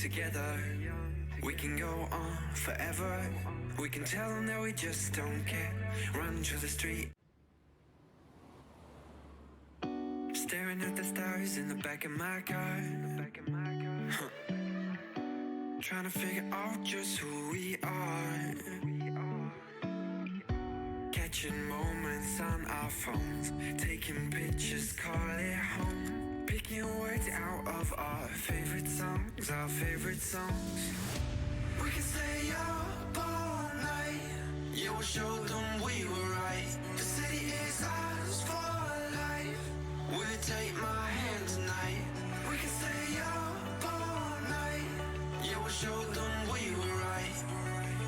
together. We can go on forever. We can tell them that we just don't care. Run through the street, staring at the stars in the back of my car. Trying to figure out just who we are. Catching moments on our phones, taking pictures, call it home. Picking words out of our favorite songs, our favorite songs. We can stay up all night. Yeah, we'll show them we were right. The city is ours for life. Will you take my hand tonight? We can stay up all night. Yeah, we'll show them we were right.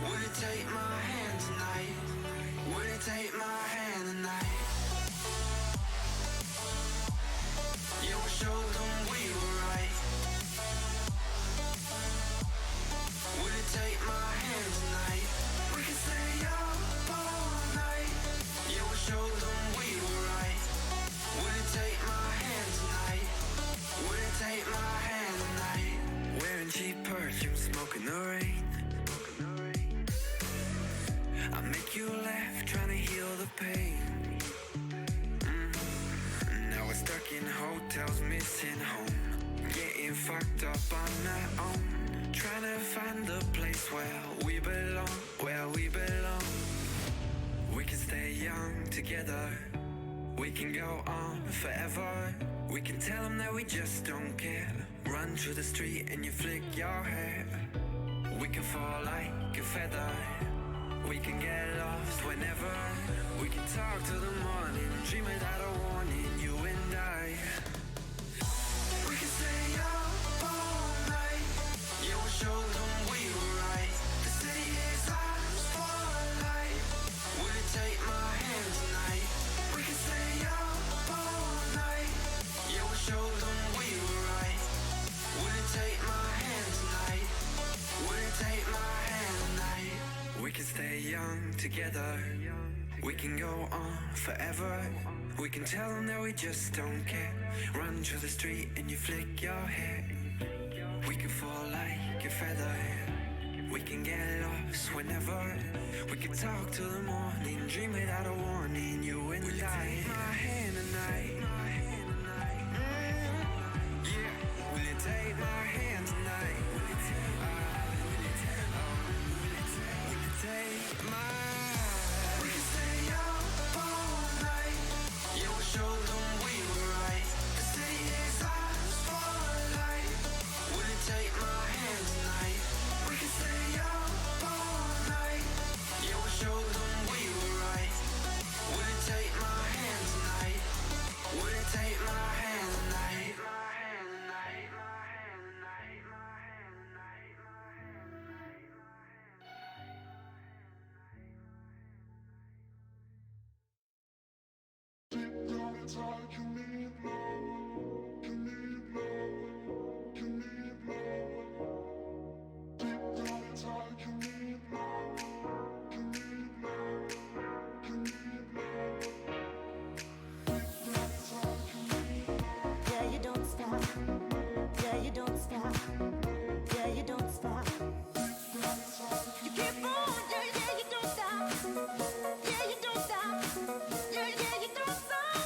Will you take my hand tonight? Will you take my hand tonight? Yeah, we'll show them we were right. Will you take my hand tonight? We can stay up all night. Yeah, we'll show them we were right. Will you take my hand tonight? Will you take my hand tonight? Wearing cheap perfume, smoking the rain. I make you laugh, trying to heal the pain. Now we're stuck in hotels, missing home. Getting fucked up on our own. Trying to find the place where we belong, where we belong. We can stay young together. We can go on forever. We can tell them that we just don't care. Run through the street and you flick your hair. We can fall like a feather. We can get lost whenever. We can talk till the morning, dream without a warning, you and I. We can stay up all night. Yeah, we'll show them we were right. The city is ours for life. Will you take my hand tonight? We can stay up all night. Yeah, we'll show them we were right. Will you take my hand tonight? Will you take my hand tonight? We can stay young together. We can go on forever. We can tell them that we just don't care. Run through the street and you flick your hair. We can fall like a feather. We can get lost whenever. We can talk till the morning, dream without a warning, you and I. Will you take my hand tonight? Yeah, will you take my hand tonight? Will you take my? We can stay up all night. Yeah, we'll show them we were right. The city is ours for life. Will you take my hand tonight? We can stay up all night. Yeah, we'll show them we were right. Will you take my hand tonight? Will you take my hand tonight? My hand tonight. My hand tonight. My hand tonight. My hand tonight. Deep down inside you need love. You need love. You need love. Deep down inside you need love. You need love. You need love. Deep down inside you need love. Yeah, you don't stop. Yeah, you don't stop. Yeah, you don't stop. You keep on. Yeah, yeah, you don't stop. Yeah, you don't stop. Yeah, yeah, you don't stop.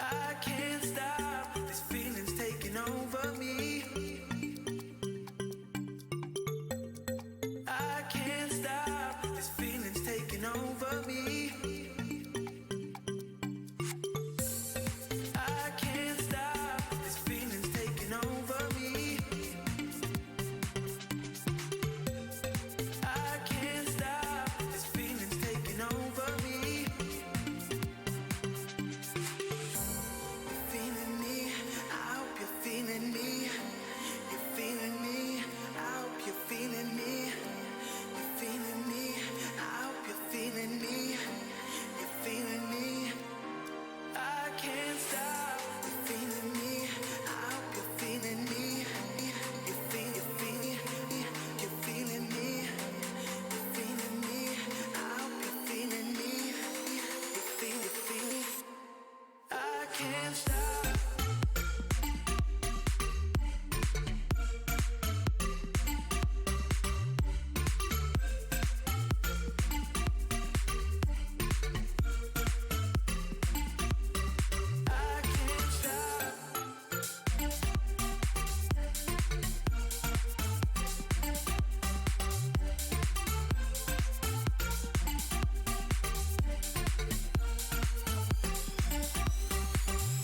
I can't stop these feelings taking over me. I can't stop these feelings taking over me. I can't stop these feelings taking over me. I can't stop these feelings taking over me. Feeling me, I hope you're feeling me. You're feeling me, I hope you're feeling me. You're feeling me, I hope you're feeling me. You're feeling me, I can't stop. You're feeling me, I hope you're feeling me. You're feeling me, you're feeling me. You're feeling me, I hope you're feeling me. You're feeling, I can't stop. I can't stop.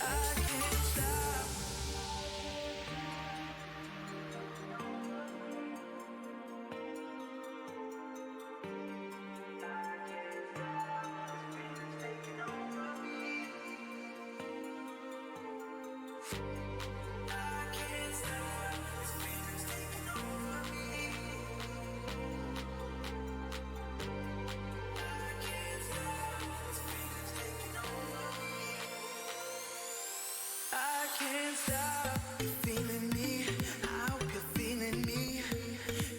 I can't stop. I can't stop. This feeling's taking over me. I can't stop. This feeling's taking over me. I can't stop. You're feeling me, I hope you're feeling me.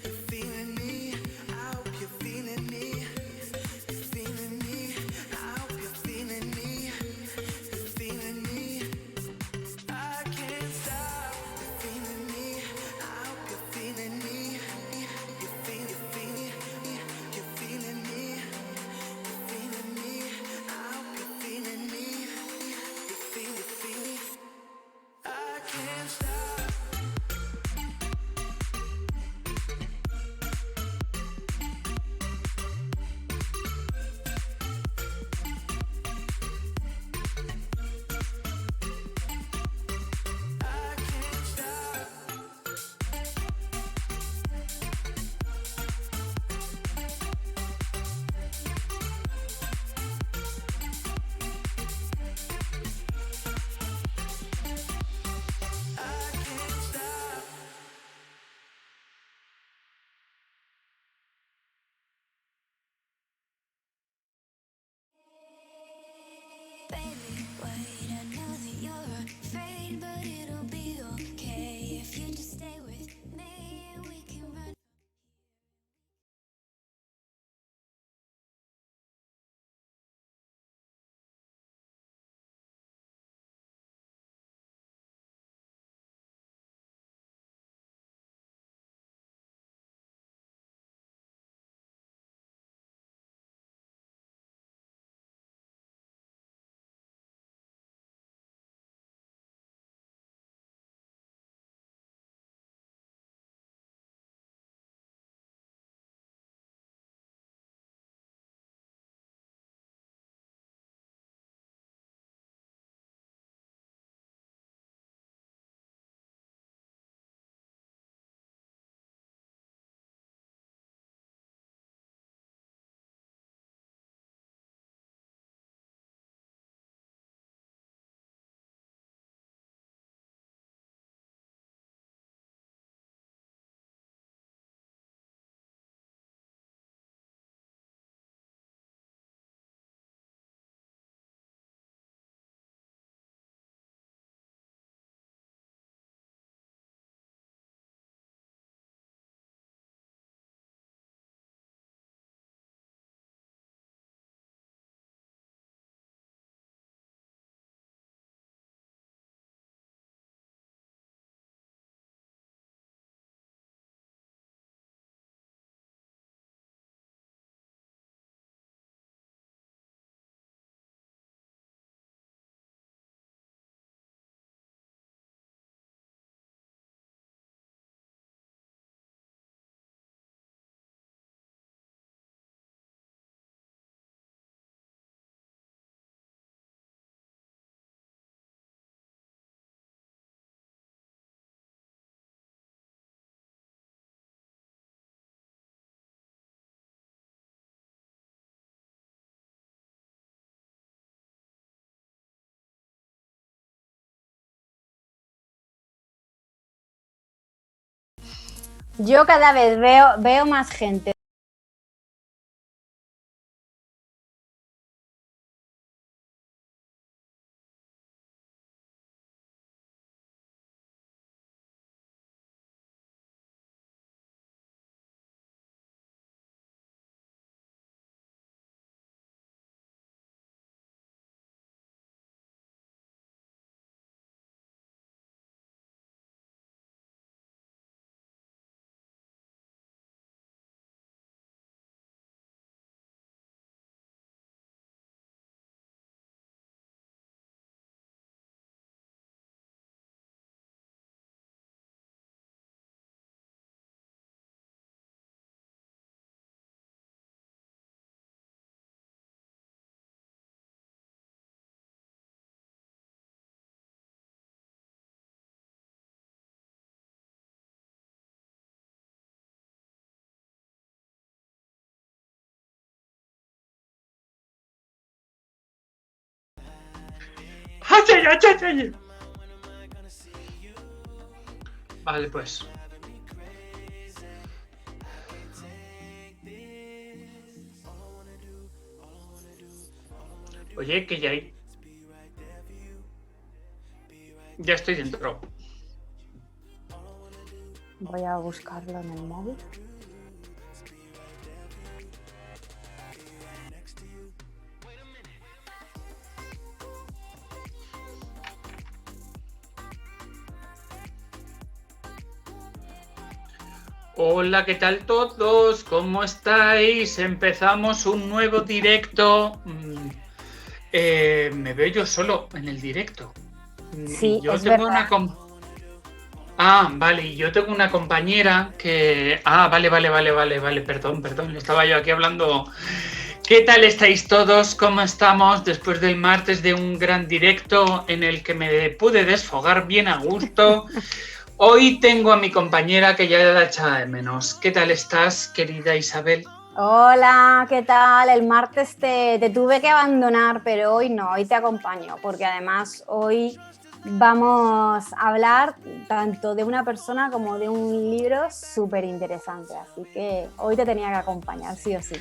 You're feeling me, I hope you're feeling me. You're feeling me, I hope you're feeling me. You're feeling me, I can't stop. You're feeling me, I hope you're feeling me. You're feeling, you're feeling me. You're feeling me, I hope you're feeling me. You're feeling, I can't stop. I can't stop. I can't stop. Baby, wait, I know that you're afraid, but it'll be okay if you just stay Yo cada vez veo más gente. Vale, pues. Oye, que ya estoy dentro. Voy a buscarlo en el móvil. Hola, ¿qué tal todos? ¿Cómo estáis? Empezamos un nuevo directo. Me veo yo solo en el directo. Sí, Yo es tengo verdad. Vale, y yo tengo una compañera que... vale, perdón, estaba yo aquí hablando. ¿Qué tal estáis todos? ¿Cómo estamos después del martes de un gran directo en el que me pude desfogar bien a gusto? Hoy tengo a mi compañera que ya la echaba de menos. ¿Qué tal estás, querida Isabel? Hola, ¿qué tal? El martes te tuve que abandonar, pero hoy no, hoy te acompaño, porque además hoy vamos a hablar tanto de una persona como de un libro súper interesante, así que hoy te tenía que acompañar, sí o sí.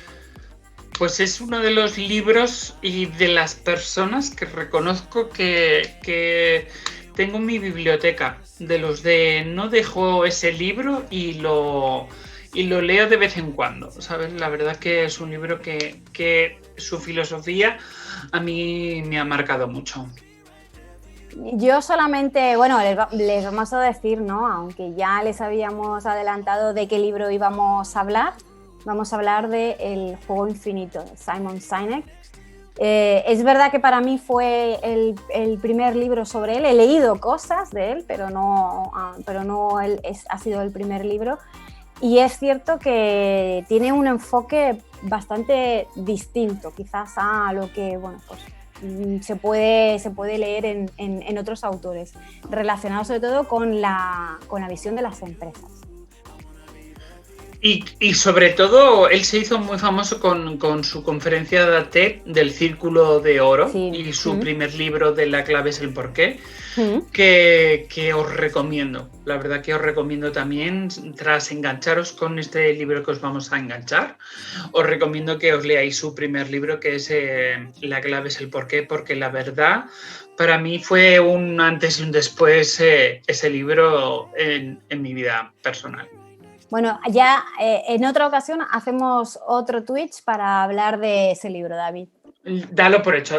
Pues es uno de los libros y de las personas que reconozco que tengo en mi biblioteca, de los de no dejo ese libro y lo leo de vez en cuando, ¿sabes? La verdad que es un libro que su filosofía a mí me ha marcado mucho. Yo solamente, bueno, les vamos a decir, ¿no? Aunque ya les habíamos adelantado de qué libro íbamos a hablar, vamos a hablar de El juego infinito, de Simon Sinek. Es verdad que para mí fue el primer libro sobre él. He leído cosas de él, pero no ha sido el primer libro. Y es cierto que tiene un enfoque bastante distinto, quizás a lo que, bueno, pues se puede leer en otros autores, relacionado sobre todo con la visión de las empresas. Y sobre todo, él se hizo muy famoso con su conferencia de TED del Círculo de Oro, sí. Y su primer libro de La clave es el porqué, que os recomiendo. La verdad que os recomiendo también, tras engancharos con este libro que os vamos a enganchar, os recomiendo que os leáis su primer libro, que es La clave es el porqué, porque la verdad, para mí fue un antes y un después ese libro en mi vida personal. Bueno, ya en otra ocasión hacemos otro Twitch para hablar de ese libro, David. Dalo por hecho.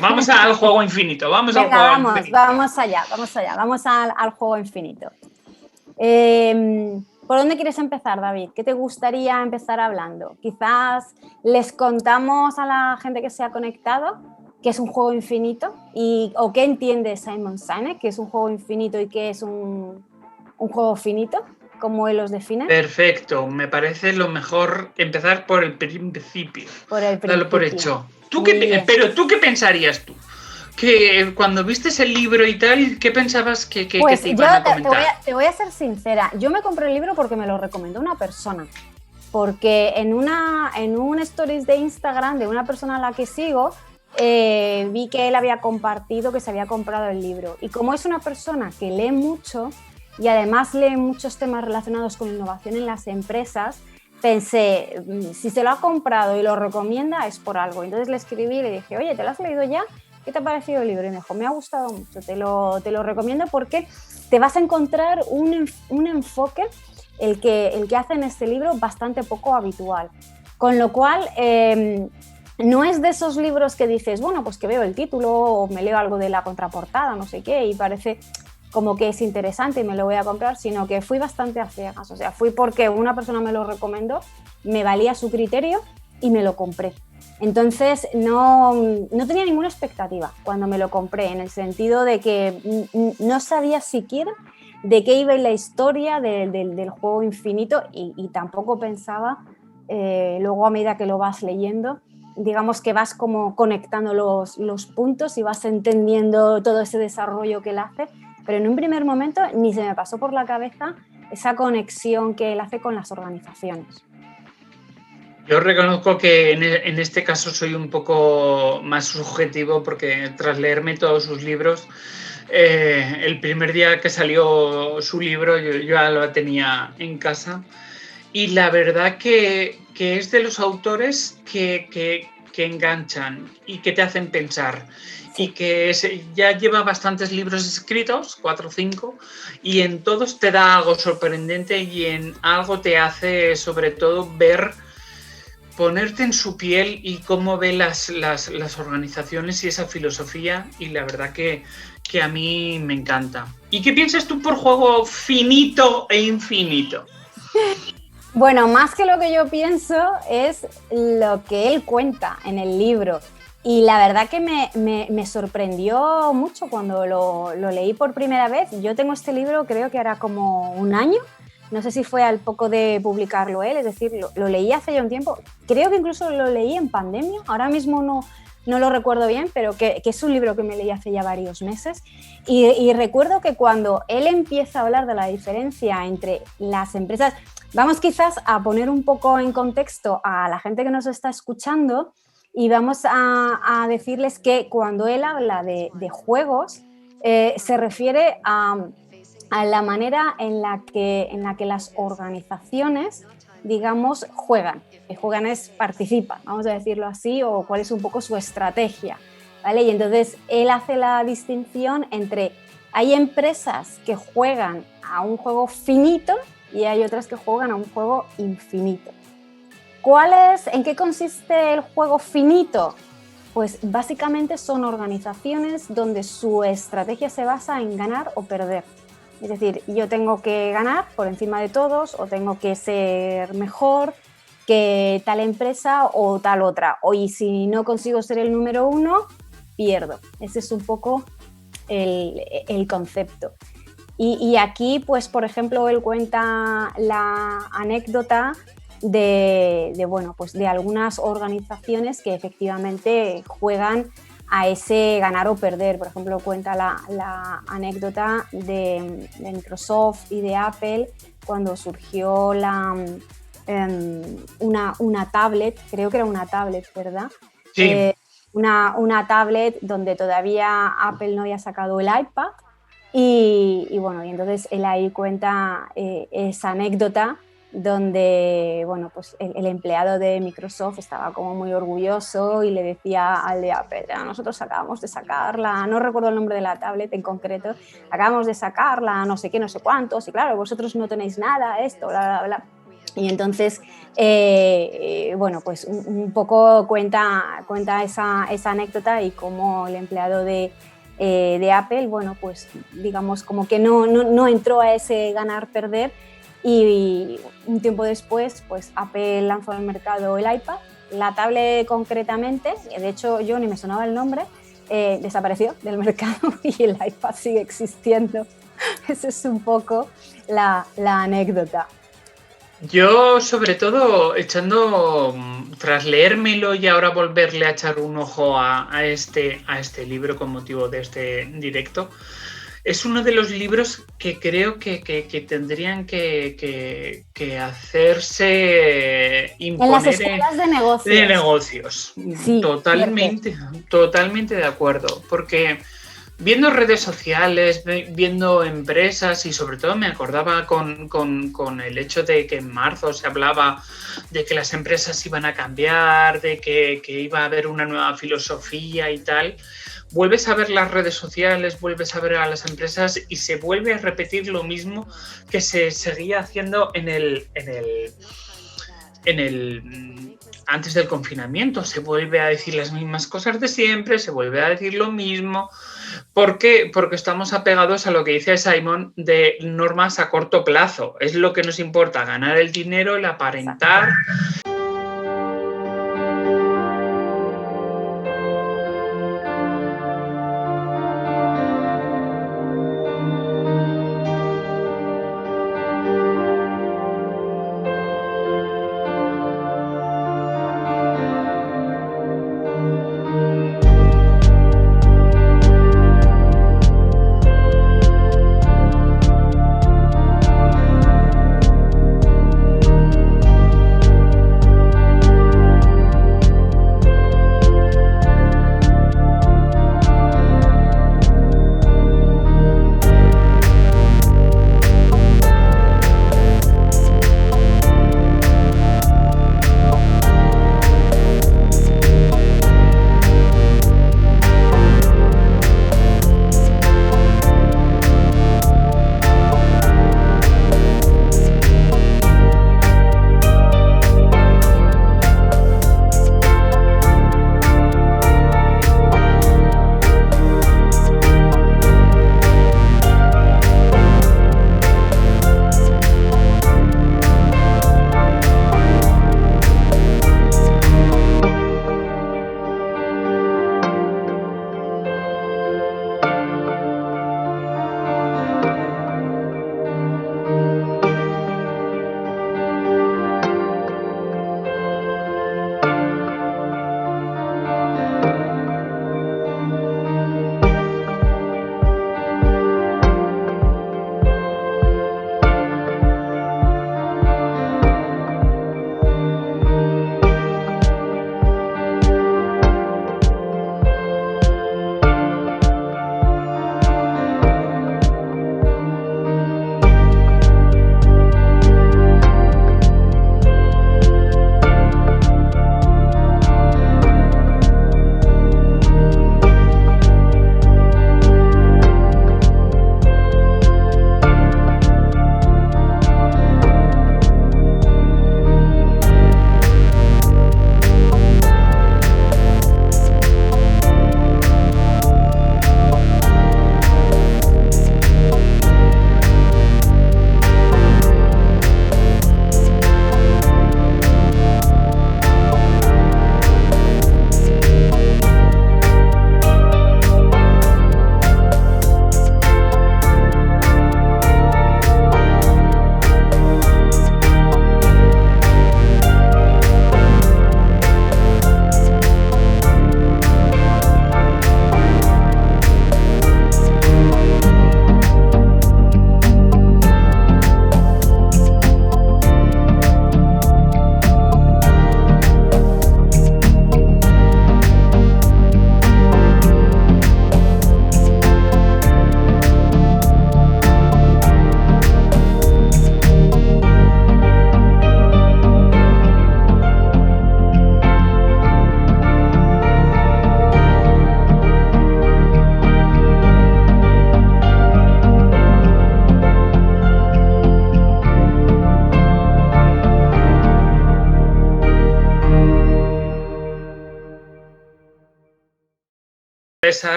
Vamos al juego infinito. Vamos allá, vamos al juego infinito. ¿Por dónde quieres empezar, David? ¿Qué te gustaría empezar hablando? Quizás les contamos a la gente que se ha conectado qué es un juego infinito o qué entiende Simon Sinek, qué es un juego infinito y qué es un juego finito, como él los define. Perfecto, me parece lo mejor empezar por el principio. Dalo por hecho. Pero ¿tú qué pensarías tú? Que cuando viste el libro y tal, ¿qué pensabas que te iban a comentar? Te voy a ser sincera, yo me compré el libro porque me lo recomendó una persona, porque en un stories de Instagram de una persona a la que sigo, vi que él había compartido que se había comprado el libro, y como es una persona que lee mucho, y además lee muchos temas relacionados con innovación en las empresas, pensé, si se lo ha comprado y lo recomienda es por algo. Entonces le escribí y le dije, oye, ¿te lo has leído ya? ¿Qué te ha parecido el libro? Y me dijo, me ha gustado mucho, te lo recomiendo porque te vas a encontrar un enfoque, el que hace en este libro, bastante poco habitual. Con lo cual, no es de esos libros que dices, bueno, pues que veo el título o me leo algo de la contraportada, no sé qué, y parece como que es interesante y me lo voy a comprar, sino que fui bastante a ciegas. O sea, fui porque una persona me lo recomendó, me valía su criterio y me lo compré. Entonces no tenía ninguna expectativa cuando me lo compré, en el sentido de que no sabía siquiera de qué iba la historia del juego infinito y tampoco pensaba, luego a medida que lo vas leyendo, digamos que vas como conectando los puntos y vas entendiendo todo ese desarrollo que él hace, pero en un primer momento ni se me pasó por la cabeza esa conexión que él hace con las organizaciones. Yo reconozco que en este caso soy un poco más subjetivo porque tras leerme todos sus libros, el primer día que salió su libro yo ya lo tenía en casa y la verdad que es de los autores que enganchan y que te hacen pensar. Sí. Y que ya lleva bastantes libros escritos, 4 o 5, y en todos te da algo sorprendente y en algo te hace sobre todo ponerte en su piel y cómo ve las organizaciones y esa filosofía, y la verdad que a mí me encanta. ¿Y qué piensas tú por Juego Finito e Infinito? Bueno, más que lo que yo pienso es lo que él cuenta en el libro, y la verdad que me sorprendió mucho cuando lo leí por primera vez. Yo tengo este libro creo que era como un año. No sé si fue al poco de publicarlo él, es decir, lo leí hace ya un tiempo. Creo que incluso lo leí en pandemia, ahora mismo no lo recuerdo bien, pero que es un libro que me leí hace ya varios meses. Y recuerdo que cuando él empieza a hablar de la diferencia entre las empresas, vamos quizás a poner un poco en contexto a la gente que nos está escuchando y vamos a decirles que cuando él habla de juegos, se refiere a la manera en la que las organizaciones, digamos, juegan. Que juegan es participan, vamos a decirlo así, o cuál es un poco su estrategia, ¿vale? Y entonces él hace la distinción entre hay empresas que juegan a un juego finito y hay otras que juegan a un juego infinito. ¿En qué consiste el juego finito? Pues básicamente son organizaciones donde su estrategia se basa en ganar o perder. Es decir, yo tengo que ganar por encima de todos o tengo que ser mejor que tal empresa o tal otra. Y si no consigo ser el número 1, pierdo. Ese es un poco el concepto. Y aquí, pues, por ejemplo, él cuenta la anécdota de algunas organizaciones que efectivamente juegan a ese ganar o perder. Por ejemplo, cuenta la anécdota de Microsoft y de Apple cuando surgió una tablet, creo que era una tablet, ¿verdad? Sí. Una tablet donde todavía Apple no había sacado el iPad y entonces él ahí cuenta esa anécdota donde pues el empleado de Microsoft estaba como muy orgulloso y le decía al de Apple, nosotros acabamos de sacarla, no recuerdo el nombre de la tablet en concreto, acabamos de sacarla, no sé qué, no sé cuántos, y claro, vosotros no tenéis nada, esto, bla, bla, bla. Y entonces, pues un poco cuenta esa anécdota y cómo el empleado de Apple, pues digamos como que no entró a ese ganar-perder. Y un tiempo después, pues Apple lanzó al mercado el iPad, la tablet concretamente, de hecho yo ni me sonaba el nombre, desapareció del mercado y el iPad sigue existiendo. Esa es un poco la anécdota. Yo, sobre todo, tras leérmelo y ahora volverle a echar un ojo a este libro con motivo de este directo, es uno de los libros que creo que tendrían que hacerse imponer en las escuelas de negocios. Sí, totalmente de acuerdo, porque viendo redes sociales, viendo empresas y sobre todo me acordaba con el hecho de que en marzo se hablaba de que las empresas iban a cambiar, de que iba a haber una nueva filosofía y tal. Vuelves a ver las redes sociales, vuelves a ver a las empresas y se vuelve a repetir lo mismo que se seguía haciendo antes del confinamiento. Se vuelve a decir las mismas cosas de siempre, se vuelve a decir lo mismo. ¿Por qué? Porque estamos apegados a lo que dice Simon de normas a corto plazo. Es lo que nos importa, ganar el dinero, el aparentar.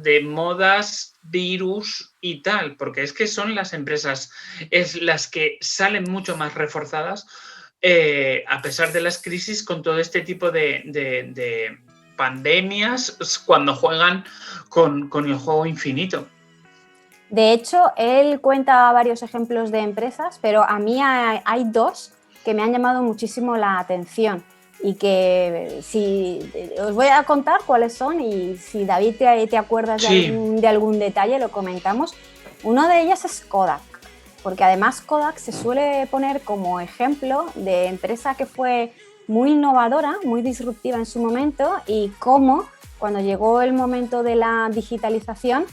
De modas, virus y tal, porque es que son las empresas las que salen mucho más reforzadas a pesar de las crisis con todo este tipo de pandemias cuando juegan con el juego infinito. De hecho, él cuenta varios ejemplos de empresas, pero a mí hay dos que me han llamado muchísimo la atención. Y que os voy a contar cuáles son y si David te acuerdas de algún detalle lo comentamos. Uno de ellas es Kodak, porque además Kodak se suele poner como ejemplo de empresa que fue muy innovadora, muy disruptiva en su momento y cómo cuando llegó el momento de la digitalización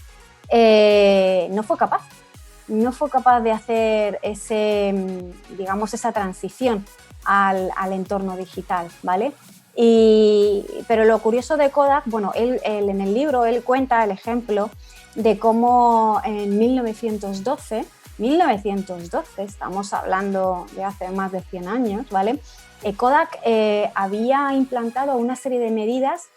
no fue capaz de hacer esa transición al entorno digital, ¿vale? Pero lo curioso de Kodak, bueno, él en el libro él cuenta el ejemplo de cómo en 1912, estamos hablando de hace más de 100 años, ¿vale? Kodak había implantado una serie de medidas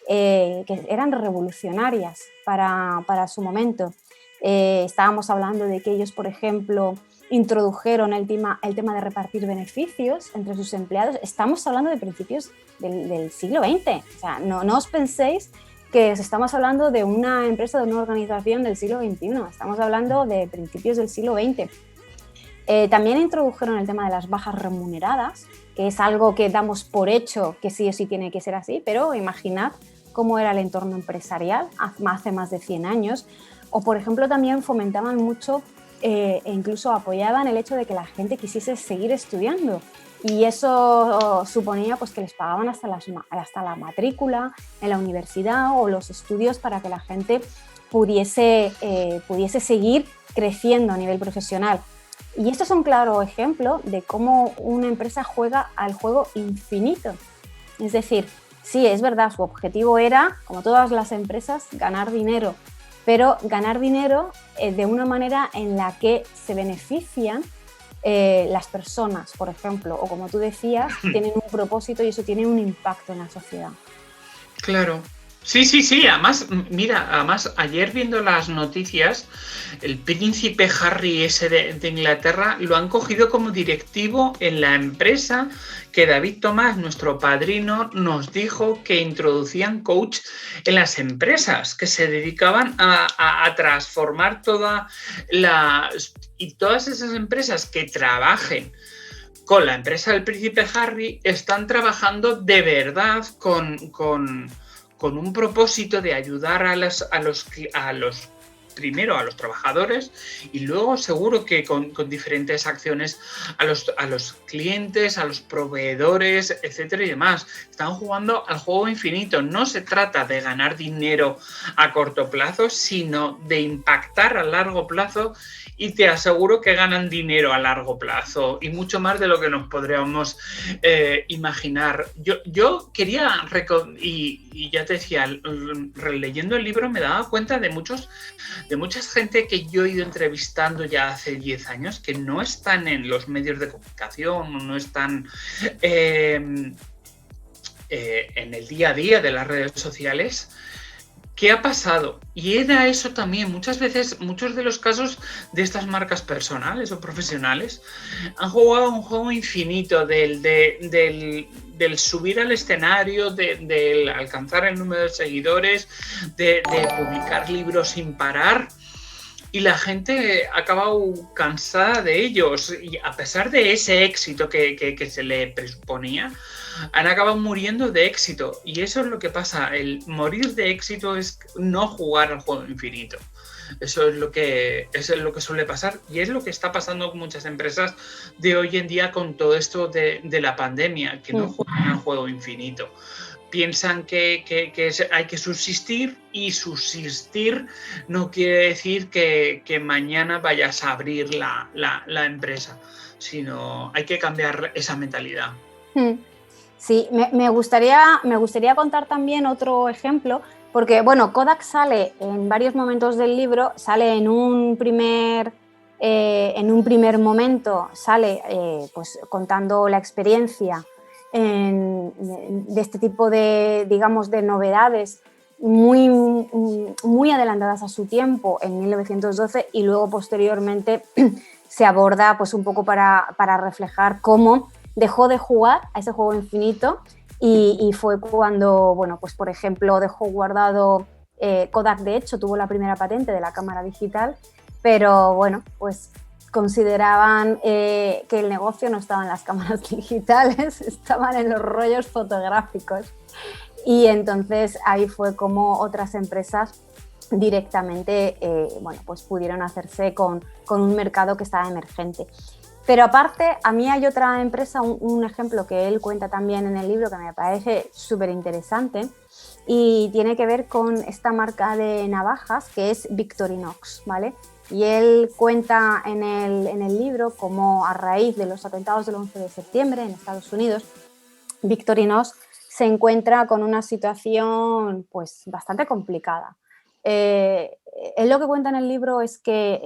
que eran revolucionarias para su momento. Estábamos hablando de que ellos, por ejemplo, introdujeron el tema de repartir beneficios entre sus empleados. Estamos hablando de principios del siglo XX. O sea, no os penséis que estamos hablando de una empresa, de una organización del siglo XXI. Estamos hablando de principios del siglo XX. También introdujeron el tema de las bajas remuneradas, que es algo que damos por hecho que sí o sí tiene que ser así, pero imaginad cómo era el entorno empresarial hace más de 100 años. O, por ejemplo, también fomentaban mucho e incluso apoyaban el hecho de que la gente quisiese seguir estudiando. Y eso suponía pues, que les pagaban hasta la matrícula en la universidad o los estudios para que la gente pudiese seguir creciendo a nivel profesional. Y esto es un claro ejemplo de cómo una empresa juega al juego infinito. Es decir, sí, es verdad, su objetivo era, como todas las empresas, ganar dinero, pero ganar dinero de una manera en la que se benefician las personas, por ejemplo, o como tú decías, tienen un propósito y eso tiene un impacto en la sociedad. Claro. Sí. Además, ayer viendo las noticias, el príncipe Harry ese de Inglaterra lo han cogido como directivo en la empresa que David Tomás, nuestro padrino, nos dijo que introducían coach en las empresas, que se dedicaban a transformar todas esas empresas que trabajen con la empresa del príncipe Harry están trabajando de verdad con un propósito de ayudar primero a los trabajadores y luego seguro que con diferentes acciones a los clientes, a los proveedores, etcétera y demás. Están jugando al juego infinito. No se trata de ganar dinero a corto plazo, sino de impactar a largo plazo, y te aseguro que ganan dinero a largo plazo y mucho más de lo que nos podríamos imaginar. Yo quería, y ya te decía, releyendo el libro me daba cuenta de mucha gente que yo he ido entrevistando ya hace 10 años que no están en los medios de comunicación, no están en el día a día de las redes sociales. ¿Qué ha pasado? Y era eso también. Muchas veces, muchos de los casos de estas marcas personales o profesionales han jugado un juego infinito del subir al escenario, del alcanzar el número de seguidores, de publicar libros sin parar. Y la gente ha acabado cansada de ellos. Y a pesar de ese éxito que se le presuponía, han acabado muriendo de éxito. Y eso es lo que pasa. El morir de éxito es no jugar al juego infinito. Eso es lo que suele pasar. Y es lo que está pasando con muchas empresas de hoy en día con todo esto de la pandemia, que no juegan al juego infinito. Piensan que hay que subsistir, y subsistir no quiere decir que mañana vayas a abrir la empresa, sino hay que cambiar esa mentalidad. Sí, me gustaría contar también otro ejemplo, porque bueno, Kodak sale en varios momentos del libro, sale en un primer momento, sale pues contando la experiencia de este tipo de, digamos, de novedades muy adelantadas a su tiempo en 1912, y luego posteriormente se aborda pues un poco para reflejar cómo dejó de jugar a ese juego infinito y fue cuando, bueno, pues por ejemplo dejó guardado Kodak. De hecho tuvo la primera patente de la cámara digital, pero bueno, pues consideraban que el negocio no estaba en las cámaras digitales, estaban en los rollos fotográficos, y entonces ahí fue como otras empresas directamente bueno, pues pudieron hacerse con un mercado que estaba emergente. Pero aparte, a mí hay otra empresa, un ejemplo que él cuenta también en el libro que me parece súper interesante y tiene que ver con esta marca de navajas que es Victorinox, ¿vale? Y él cuenta en el libro cómo a raíz de los atentados del 11 de septiembre en Estados Unidos, Victorinox se encuentra con una situación pues bastante complicada. Él lo que cuenta en el libro es que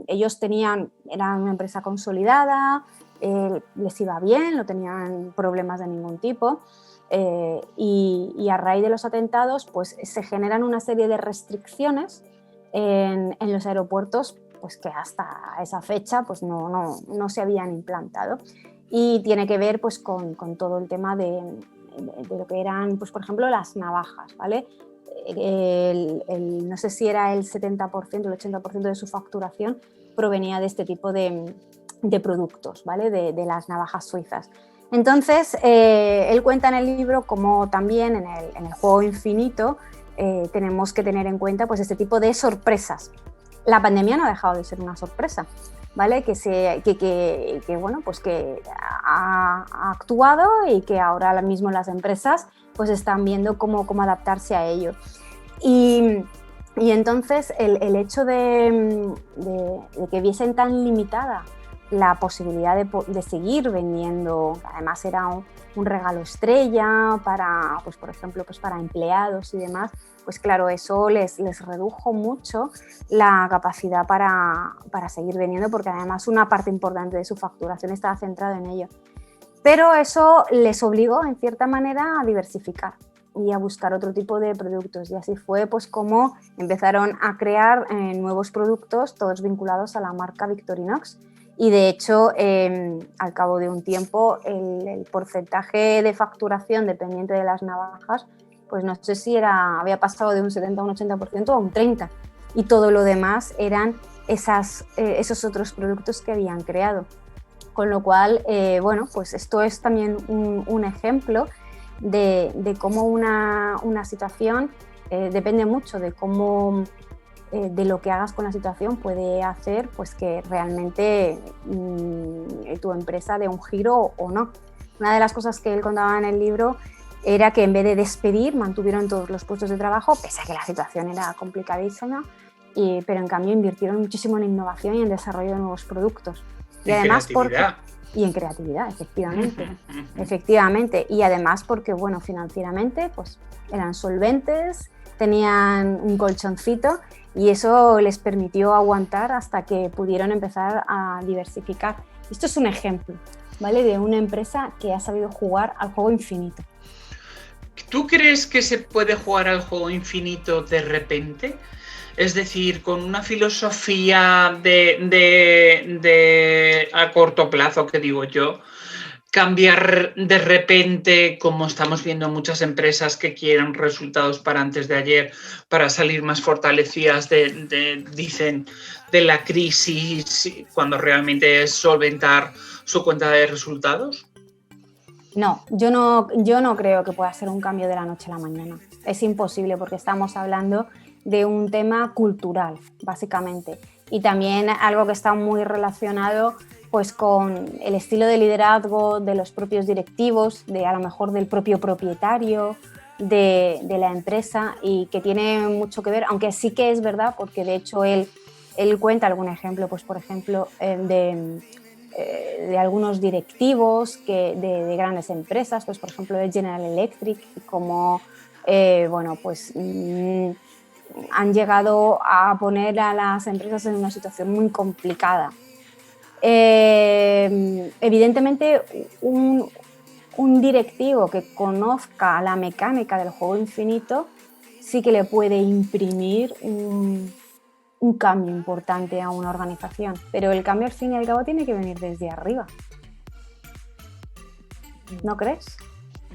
ellos eran una empresa consolidada, les iba bien, no tenían problemas de ningún tipo y a raíz de los atentados pues se generan una serie de restricciones en los aeropuertos pues que hasta esa fecha pues no se habían implantado y tiene que ver pues con todo el tema de lo que eran pues por ejemplo las navajas, ¿vale? No sé si era el 70%, el 80% de su facturación provenía de este tipo de productos, ¿vale? De las navajas suizas. Entonces, él cuenta en el libro como también en el juego infinito tenemos que tener en cuenta pues, este tipo de sorpresas. La pandemia no ha dejado de ser una sorpresa, ¿vale? Que bueno, pues que ha actuado y que ahora mismo las empresas pues están viendo cómo adaptarse a ello. Y entonces el hecho de que viesen tan limitada la posibilidad de seguir vendiendo, además era un regalo estrella para, pues por ejemplo, pues para empleados y demás, pues claro, eso les redujo mucho la capacidad para seguir vendiendo, porque además una parte importante de su facturación estaba centrada en ello. Pero eso les obligó, en cierta manera, a diversificar y a buscar otro tipo de productos. Y así fue pues, como empezaron a crear nuevos productos, todos vinculados a la marca Victorinox. Y de hecho, al cabo de un tiempo, el porcentaje de facturación dependiente de las navajas, pues no sé si había pasado de un 70 a un 80% a un 30%. Y todo lo demás eran esos otros productos que habían creado. Con lo cual, bueno, pues esto es también un ejemplo de cómo una situación depende mucho de cómo de lo que hagas con la situación puede hacer pues que realmente tu empresa dé un giro o no. Una de las cosas que él contaba en el libro era que en vez de despedir mantuvieron todos los puestos de trabajo, pese a que la situación era complicadísima, pero en cambio invirtieron muchísimo en innovación y en desarrollo de nuevos productos. Y además y en creatividad, efectivamente. Y además porque, bueno, financieramente pues eran solventes, tenían un colchoncito y eso les permitió aguantar hasta que pudieron empezar a diversificar. Esto es un ejemplo, ¿vale? De una empresa que ha sabido jugar al juego infinito. ¿Tú crees que se puede jugar al juego infinito de repente? Es decir, con una filosofía a corto plazo, que digo yo, cambiar de repente, como estamos viendo muchas empresas que quieren resultados para antes de ayer, para salir más fortalecidas dicen, de la crisis, cuando realmente es solventar su cuenta de resultados. No, yo no creo que pueda ser un cambio de la noche a la mañana. Es imposible porque estamos hablando de un tema cultural, básicamente. Y también algo que está muy relacionado pues, con el estilo de liderazgo de los propios directivos, a lo mejor del propio propietario de la empresa, y que tiene mucho que ver, aunque sí que es verdad, porque de hecho él cuenta algún ejemplo, pues por ejemplo, de algunos directivos de grandes empresas, pues por ejemplo de General Electric, como bueno, pues han llegado a poner a las empresas en una situación muy complicada. Evidentemente, un directivo que conozca la mecánica del juego infinito sí que le puede imprimir un cambio importante a una organización, pero el cambio al fin y al cabo tiene que venir desde arriba. ¿No crees?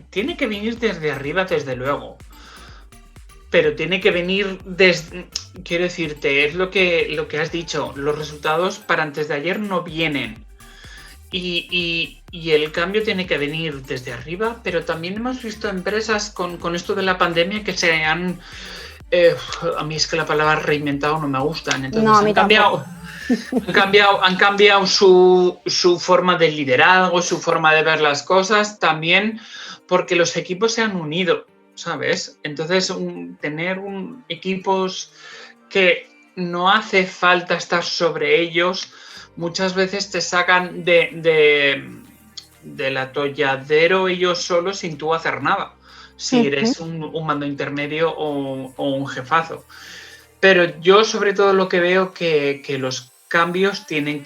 Tiene que venir desde arriba, desde luego. Pero tiene que venir desde... Quiero decirte, es lo que has dicho, los resultados para antes de ayer no vienen. Y el cambio tiene que venir desde arriba, pero también hemos visto empresas con esto de la pandemia que se han... a mí es que la palabra reinventado no me gusta, entonces no, han cambiado... Han cambiado su forma de liderazgo, su forma de ver las cosas, también porque los equipos se han unido, ¿sabes? Entonces, tener equipos que no hace falta estar sobre ellos, muchas veces te sacan del atolladero ellos solos sin tú hacer nada, si eres un mando intermedio o un jefazo. Pero yo sobre todo lo que veo que los cambios tienen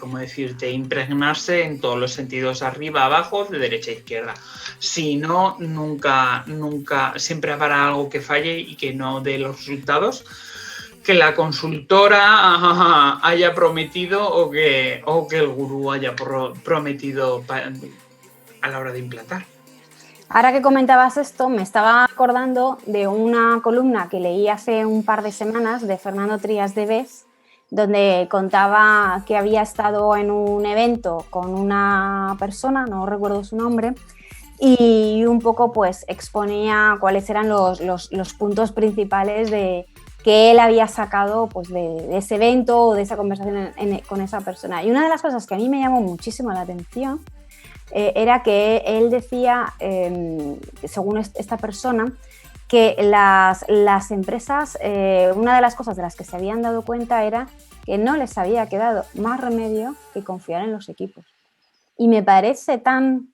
¿cómo decirte?, impregnarse en todos los sentidos, arriba, abajo, de derecha a izquierda. Si no, nunca, siempre habrá algo que falle y que no dé los resultados que la consultora haya prometido o que el gurú haya prometido a la hora de implantar. Ahora que comentabas esto, me estaba acordando de una columna que leí hace un par de semanas de Fernando Trías de Bes, donde contaba que había estado en un evento con una persona, no recuerdo su nombre, y un poco pues exponía cuáles eran los puntos principales que él había sacado pues, de ese evento o de esa conversación con esa persona. Y una de las cosas que a mí me llamó muchísimo la atención era que él decía, según esta persona, que las empresas, una de las cosas de las que se habían dado cuenta era que no les había quedado más remedio que confiar en los equipos. Y me parece tan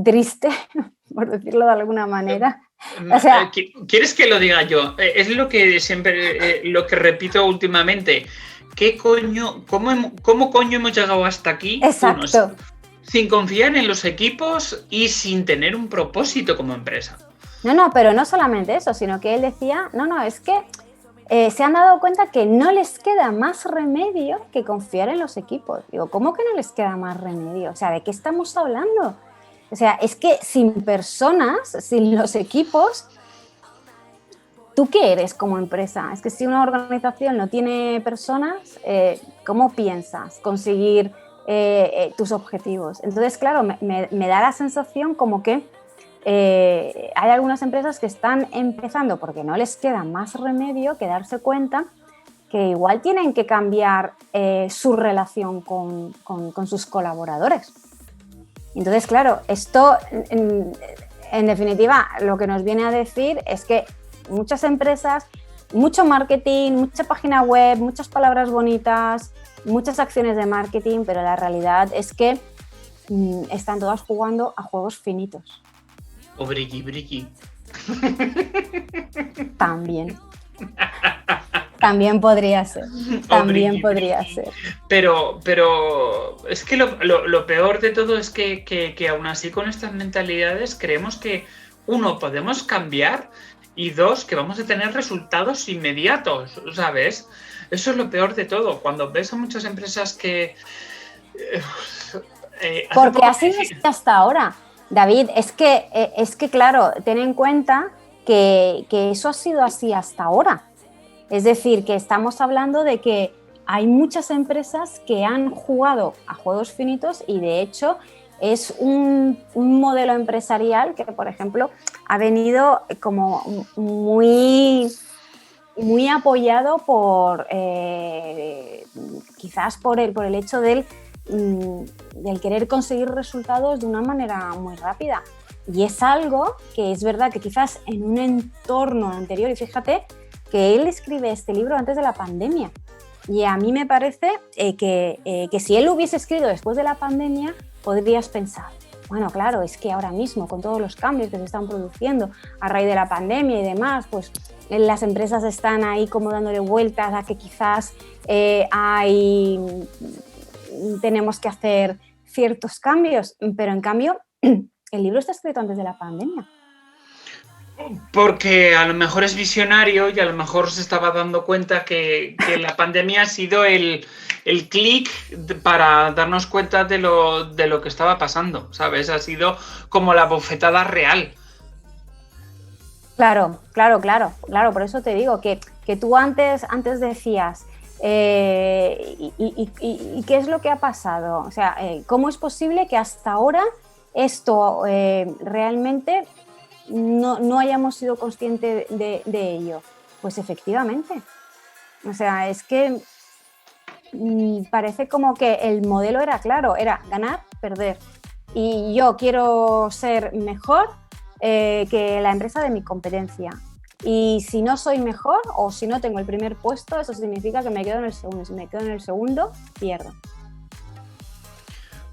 triste, por decirlo de alguna manera. O sea, ¿quieres que lo diga yo? Es lo que siempre, lo que repito últimamente. ¿Qué coño, cómo coño hemos llegado hasta aquí? Exacto. Sin confiar en los equipos y sin tener un propósito como empresa. No, pero no solamente eso, sino que él decía, es que se han dado cuenta que no les queda más remedio que confiar en los equipos. Digo, ¿cómo que no les queda más remedio? O sea, ¿de qué estamos hablando? O sea, es que sin personas, sin los equipos, ¿tú qué eres como empresa? Es que si una organización no tiene personas, ¿cómo piensas conseguir tus objetivos? Entonces, claro, me da la sensación como que hay algunas empresas que están empezando, porque no les queda más remedio que darse cuenta que igual tienen que cambiar su relación con sus colaboradores. Entonces, claro, esto en definitiva lo que nos viene a decir es que muchas empresas, mucho marketing, mucha página web, muchas palabras bonitas, muchas acciones de marketing, pero la realidad es que están todas jugando a juegos finitos. O briqui. También podría ser. Podría ser. Pero es que lo peor de todo es que aún así con estas mentalidades creemos que, uno, podemos cambiar y dos, que vamos a tener resultados inmediatos, ¿sabes? Eso es lo peor de todo. Cuando ves a muchas empresas que... porque así es hasta ahora. David, es que claro, ten en cuenta que eso ha sido así hasta ahora. Es decir, que estamos hablando de que hay muchas empresas que han jugado a juegos finitos y de hecho es un modelo empresarial que, por ejemplo, ha venido como muy apoyado por quizás por el hecho del querer conseguir resultados de una manera muy rápida. Y es algo que es verdad que quizás en un entorno anterior, y fíjate que él escribe este libro antes de la pandemia, y a mí me parece que si él lo hubiese escrito después de la pandemia, podrías pensar, bueno, claro, es que ahora mismo con todos los cambios que se están produciendo a raíz de la pandemia y demás, pues las empresas están ahí como dándole vueltas a que quizás tenemos que hacer ciertos cambios, pero en cambio el libro está escrito antes de la pandemia. Porque a lo mejor es visionario y a lo mejor se estaba dando cuenta que la pandemia ha sido el clic para darnos cuenta de lo que estaba pasando, ¿sabes? Ha sido como la bofetada real. Claro, por eso te digo que tú antes decías, ¿y qué es lo que ha pasado? O sea, ¿cómo es posible que hasta ahora esto realmente no hayamos sido conscientes de ello? Pues efectivamente, O sea, es que parece como que el modelo era claro, era ganar, perder. Y yo quiero ser mejor que la empresa de mi competencia. Y si no soy mejor o si no tengo el primer puesto, eso significa que me quedo en el segundo. Si me quedo en el segundo, pierdo.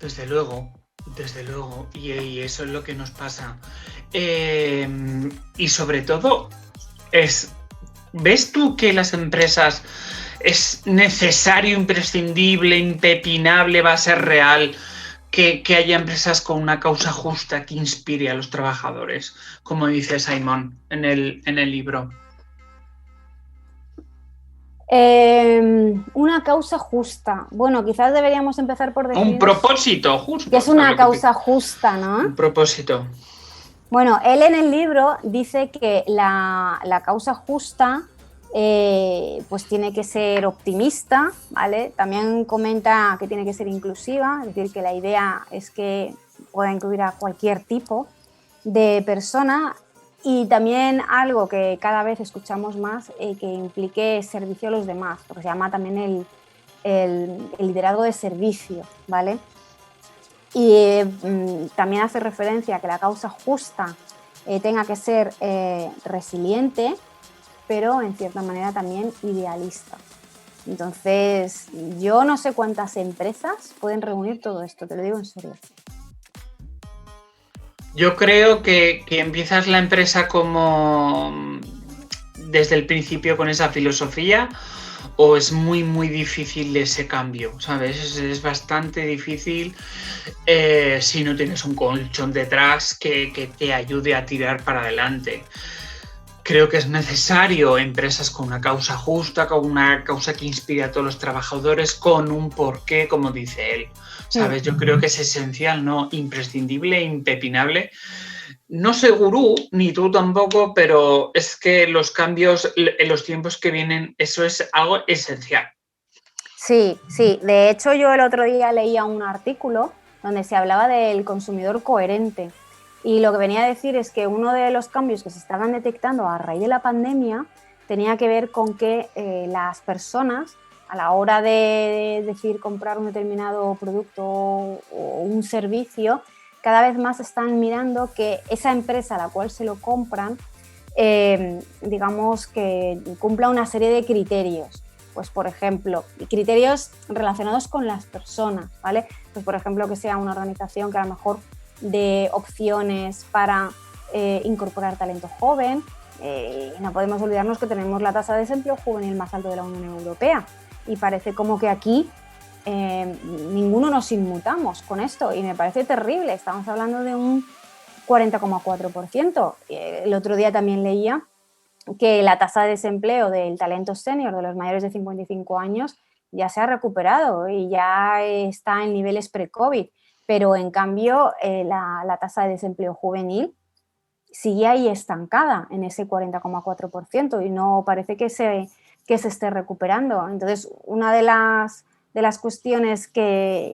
Desde luego, desde luego. Y eso es lo que nos pasa. Y sobre todo, ¿ves tú que las empresas es necesario, imprescindible, impepinable, va a ser real que haya empresas con una causa justa que inspire a los trabajadores, como dice Simon en el libro? Una causa justa. Bueno, quizás deberíamos empezar por Un definir propósito justo. qué es una causa justa, ¿no? Un propósito. Bueno, él en el libro dice que la causa justa pues tiene que ser optimista, ¿vale? También comenta que tiene que ser inclusiva, es decir, que la idea es que pueda incluir a cualquier tipo de persona, y también algo que cada vez escuchamos más, que implique servicio a los demás, porque se llama también el liderazgo de servicio, ¿vale? Y también hace referencia a que la causa justa tenga que ser resiliente, pero en cierta manera también idealista. Entonces, yo no sé cuántas empresas pueden reunir todo esto, te lo digo en serio. Yo creo que empiezas la empresa como desde el principio con esa filosofía, o es muy, muy difícil ese cambio, ¿sabes? Es bastante difícil si no tienes un colchón detrás que te ayude a tirar para adelante. Creo que es necesario empresas con una causa justa, con una causa que inspire a todos los trabajadores, con un porqué, como dice él. ¿Sabes? Yo creo que es esencial, ¿no? Imprescindible, impepinable. No soy gurú, ni tú tampoco, pero es que los cambios en los tiempos que vienen, eso es algo esencial. Sí, sí. De hecho, yo el otro día leía un artículo donde se hablaba del consumidor coherente. Y lo que venía a decir es que uno de los cambios que se estaban detectando a raíz de la pandemia tenía que ver con que las personas, a la hora de decir comprar un determinado producto o un servicio, cada vez más están mirando que esa empresa a la cual se lo compran, digamos que cumpla una serie de criterios. Pues, por ejemplo, criterios relacionados con las personas, ¿vale? Pues, por ejemplo, que sea una organización que a lo mejor de opciones para incorporar talento joven. No podemos olvidarnos que tenemos la tasa de desempleo juvenil más alta de la Unión Europea, y parece como que aquí ninguno nos inmutamos con esto, y me parece terrible. Estamos hablando de un 40,4%. El otro día también leía que la tasa de desempleo del talento senior de los mayores de 55 años ya se ha recuperado y ya está en niveles pre-COVID, pero en cambio la tasa de desempleo juvenil sigue ahí estancada en ese 40,4% y no parece que se esté recuperando. Entonces, una de las cuestiones que,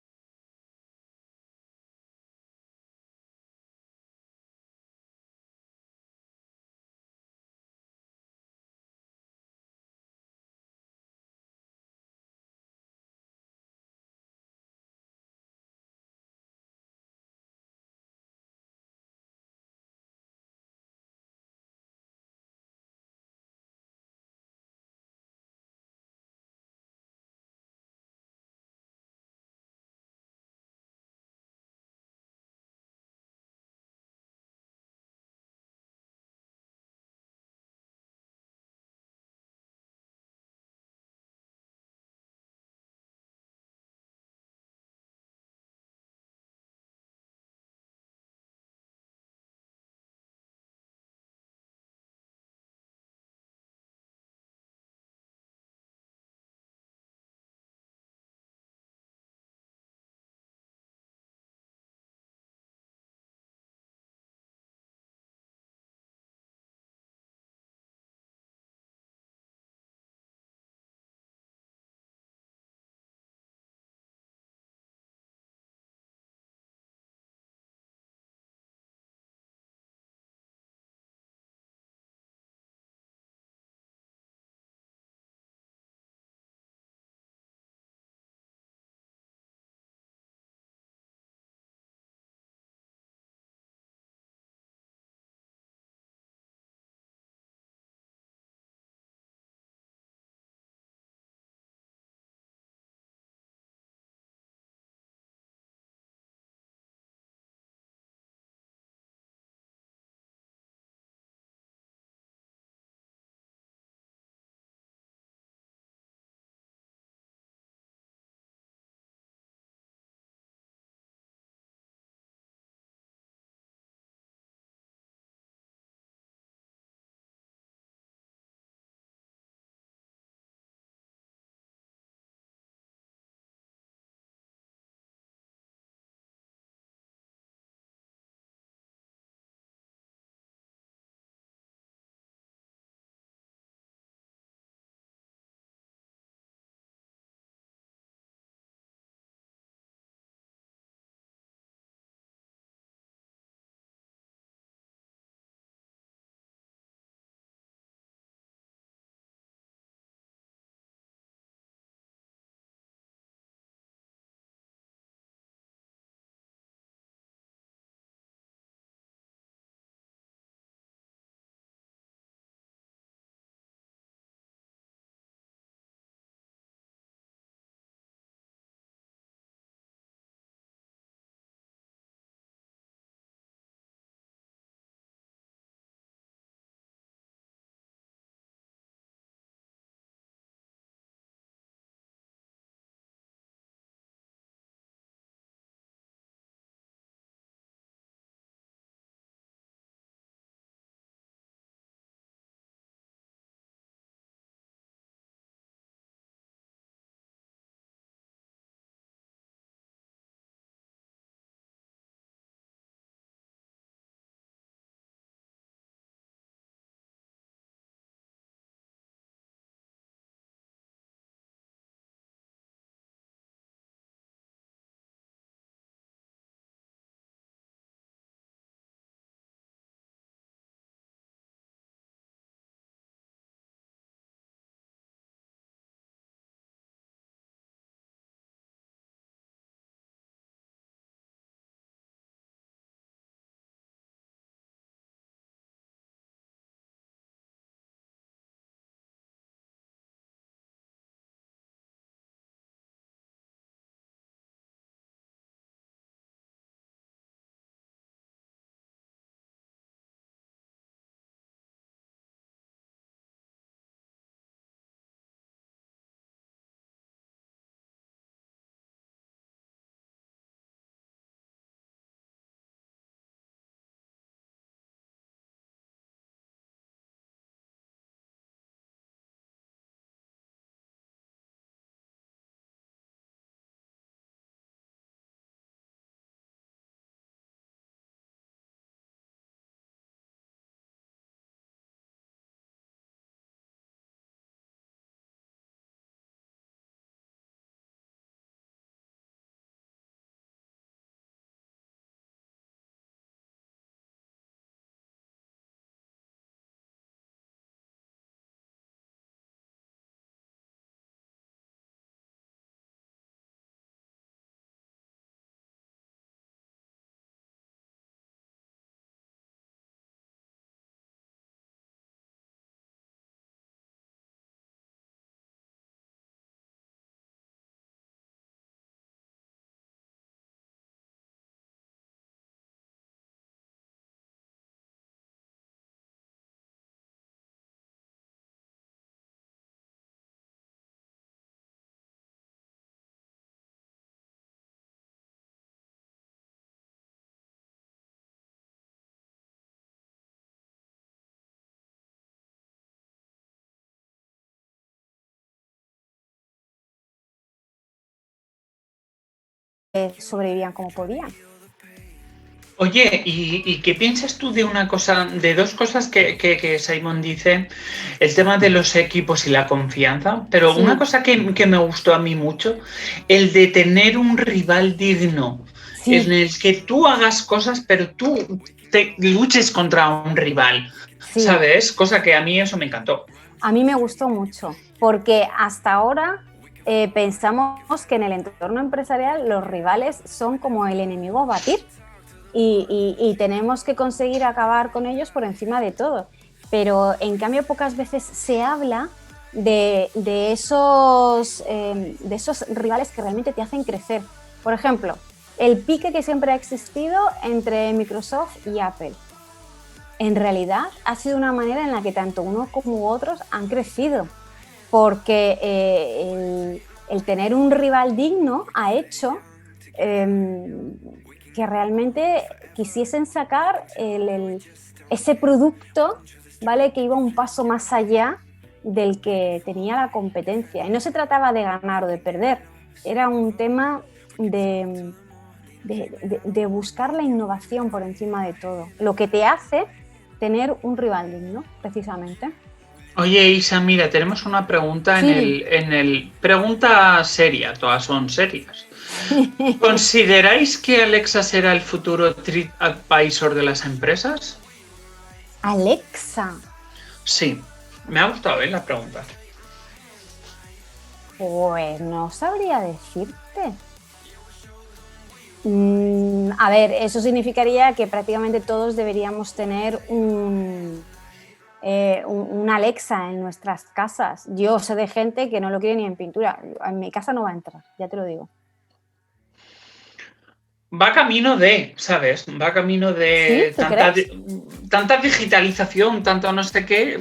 sobrevivían como podían. Oye, ¿y qué piensas tú de una cosa, de dos cosas que Simon dice, el tema de los equipos y la confianza, pero Sí. una cosa que me gustó a mí mucho, el de tener un rival digno, Sí. en el que tú hagas cosas, pero tú te luches contra un rival, Sí. ¿sabes? Cosa que a mí eso me encantó. A mí me gustó mucho, porque hasta ahora pensamos que en el entorno empresarial los rivales son como el enemigo a batir. Y tenemos que conseguir acabar con ellos por encima de todo. Pero en cambio pocas veces se habla de esos rivales que realmente te hacen crecer. Por ejemplo, el pique que siempre ha existido entre Microsoft y Apple. En realidad ha sido una manera en la que tanto uno como otros han crecido. Porque el tener un rival digno ha hecho que realmente quisiesen sacar ese producto, ¿vale? Que iba un paso más allá del que tenía la competencia. Y no se trataba de ganar o de perder, era un tema de buscar la innovación por encima de todo, lo que te hace tener un rival digno, precisamente. Oye, Isa, mira, tenemos una pregunta Sí. en el... Pregunta seria, todas son serias. ¿Consideráis que Alexa será el futuro TripAdvisor de las empresas? Alexa. Sí, me ha gustado la pregunta. Pues no sabría decirte. A ver, eso significaría que prácticamente todos deberíamos tener un Alexa en nuestras casas. Yo sé de gente que no lo quiere ni en pintura. En mi casa no va a entrar, ya te lo digo. Va camino de, ¿sabes? Va camino de ¿Sí? tanta digitalización, tanto no sé qué.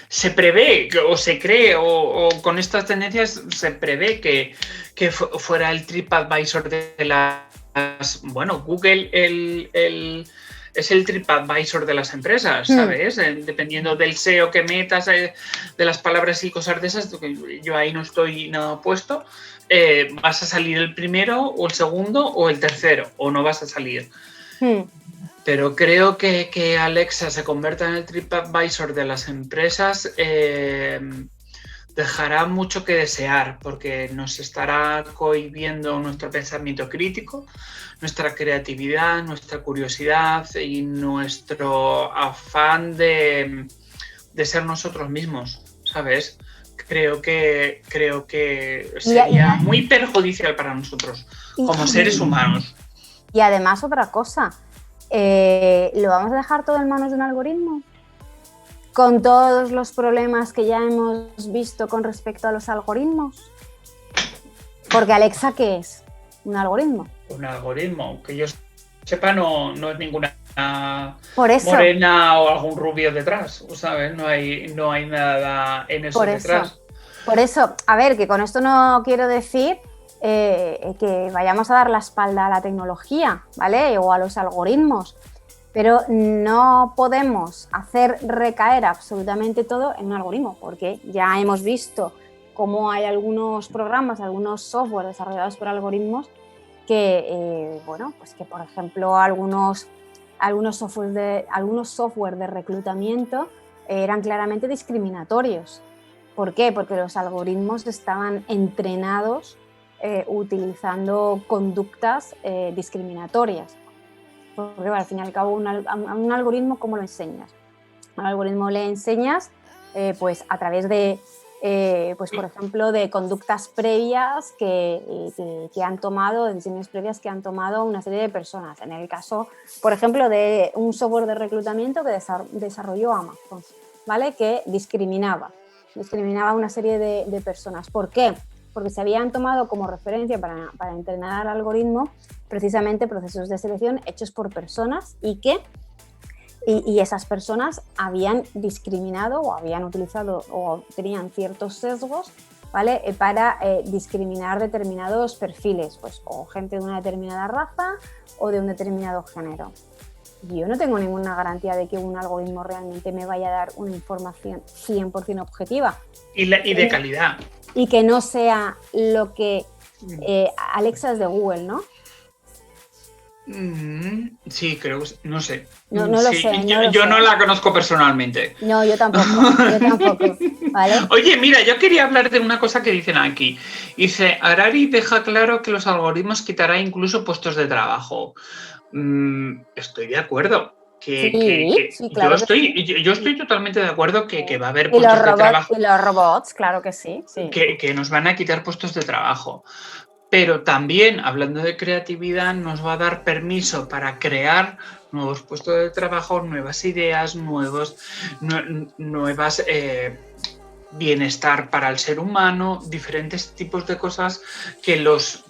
Se prevé o se cree o con estas tendencias se prevé que fuera el TripAdvisor de las... Bueno, Google es el TripAdvisor de las empresas, ¿sabes? Dependiendo del SEO que metas, de las palabras y cosas de esas, yo ahí no estoy nada puesto. ¿Vas a salir el primero o el segundo o el tercero? ¿O no vas a salir? Pero creo que Alexa se convierta en el TripAdvisor de las empresas dejará mucho que desear, porque nos estará cohibiendo nuestro pensamiento crítico, nuestra creatividad, nuestra curiosidad y nuestro afán de ser nosotros mismos, ¿sabes? Creo que sería muy perjudicial para nosotros como seres humanos. Y además otra cosa, ¿lo vamos a dejar todo en manos de un algoritmo? Con todos los problemas que ya hemos visto con respecto a los algoritmos. Porque Alexa, ¿qué es? ¿Un algoritmo? Un algoritmo, que yo sepa, no es ninguna por eso, morena o algún rubio detrás, ¿sabes? No hay nada en eso detrás. Por eso, a ver, que con esto no quiero decir que vayamos a dar la espalda a la tecnología, ¿vale? O a los algoritmos, pero no podemos hacer recaer absolutamente todo en un algoritmo, porque ya hemos visto cómo hay algunos programas, algunos software desarrollados por algoritmos que, pues que por ejemplo algunos software de reclutamiento eran claramente discriminatorios. ¿Por qué? Porque los algoritmos estaban entrenados utilizando conductas discriminatorias. Porque al fin y al cabo a un algoritmo, ¿cómo lo enseñas? A un algoritmo le enseñas pues a través de, pues por ejemplo, de conductas previas que han tomado, de decisiones previas que han tomado una serie de personas. En el caso, por ejemplo, de un software de reclutamiento que desarrolló Amazon, ¿vale? Que discriminaba a una serie de personas. ¿Por qué? Porque se habían tomado como referencia para entrenar al algoritmo precisamente procesos de selección hechos por personas y esas personas habían discriminado o habían utilizado o tenían ciertos sesgos, ¿vale? Para discriminar determinados perfiles, pues o gente de una determinada raza o de un determinado género. Yo no tengo ninguna garantía de que un algoritmo realmente me vaya a dar una información 100% objetiva. Y de calidad. Y que no sea lo que Alexa es de Google, ¿no? Sí, creo que no sé. No lo sé. Yo no la conozco personalmente. No, yo tampoco. ¿Vale? Oye, mira, yo quería hablar de una cosa que dicen aquí. Dice, Harari deja claro que los algoritmos quitará incluso puestos de trabajo. Estoy de acuerdo. Sí, claro yo estoy totalmente de acuerdo que va a haber puestos de trabajo. Y los robots, claro que sí. Que nos van a quitar puestos de trabajo. Pero también, hablando de creatividad, nos va a dar permiso para crear nuevos puestos de trabajo, nuevas ideas, nuevas bienestar para el ser humano, diferentes tipos de cosas que los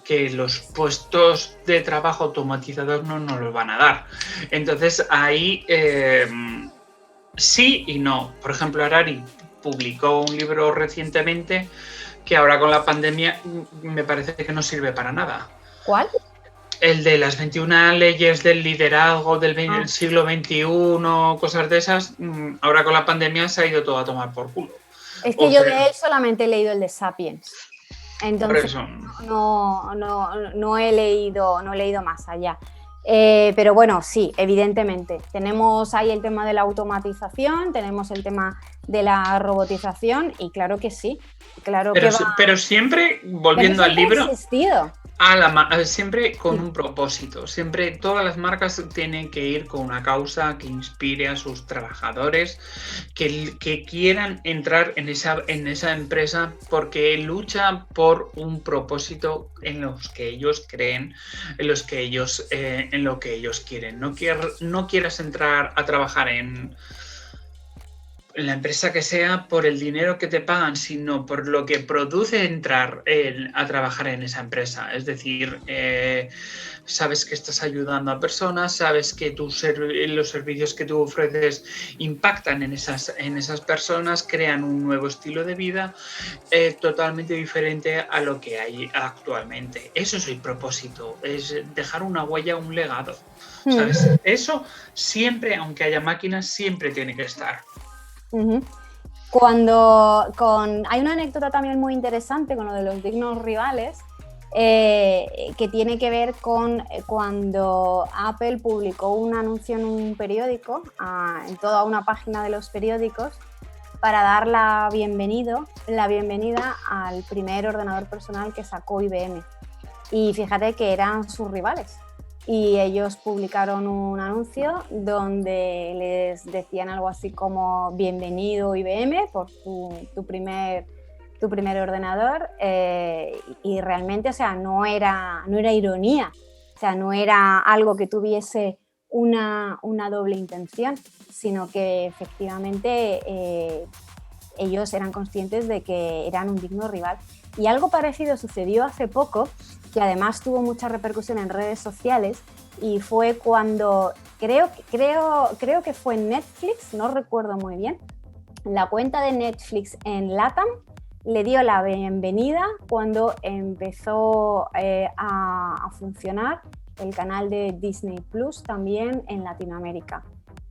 puestos de trabajo automatizados no nos los van a dar. Entonces, ahí sí y no. Por ejemplo, Harari publicó un libro recientemente que ahora con la pandemia me parece que no sirve para nada. ¿Cuál? El de las 21 leyes del liderazgo del siglo XXI, cosas de esas, ahora con la pandemia se ha ido todo a tomar por culo. Es que yo de él solamente he leído el de Sapiens. Entonces no he leído más allá. Pero bueno, sí, evidentemente. Tenemos ahí el tema de la automatización, tenemos el tema de la robotización y claro que sí. Claro pero siempre, volviendo al libro, existido. Siempre con un propósito. Siempre todas las marcas tienen que ir con una causa que inspire a sus trabajadores, que quieran entrar en esa empresa porque lucha por un propósito en los que ellos creen, en lo que ellos quieren. No quieras entrar a trabajar en la empresa que sea por el dinero que te pagan, sino por lo que produce entrar a trabajar en esa empresa. Es decir, sabes que estás ayudando a personas, sabes que los servicios que tú ofreces impactan en esas personas, crean un nuevo estilo de vida totalmente diferente a lo que hay actualmente. Eso es el propósito, es dejar una huella, un legado. ¿Sabes? Eso siempre, aunque haya máquinas, siempre tiene que estar. Hay una anécdota también muy interesante con lo de los dignos rivales que tiene que ver con cuando Apple publicó un anuncio en un periódico, en toda una página de los periódicos, para dar la bienvenida al primer ordenador personal que sacó IBM. Y fíjate que eran sus rivales. Y ellos publicaron un anuncio donde les decían algo así como bienvenido IBM por tu primer ordenador y realmente, o sea, no era ironía, o sea, no era algo que tuviese una doble intención, sino que efectivamente ellos eran conscientes de que eran un digno rival. Y algo parecido sucedió hace poco, que además tuvo mucha repercusión en redes sociales, y fue cuando, creo que fue en Netflix, no recuerdo muy bien, la cuenta de Netflix en LATAM le dio la bienvenida cuando empezó a funcionar el canal de Disney Plus también en Latinoamérica.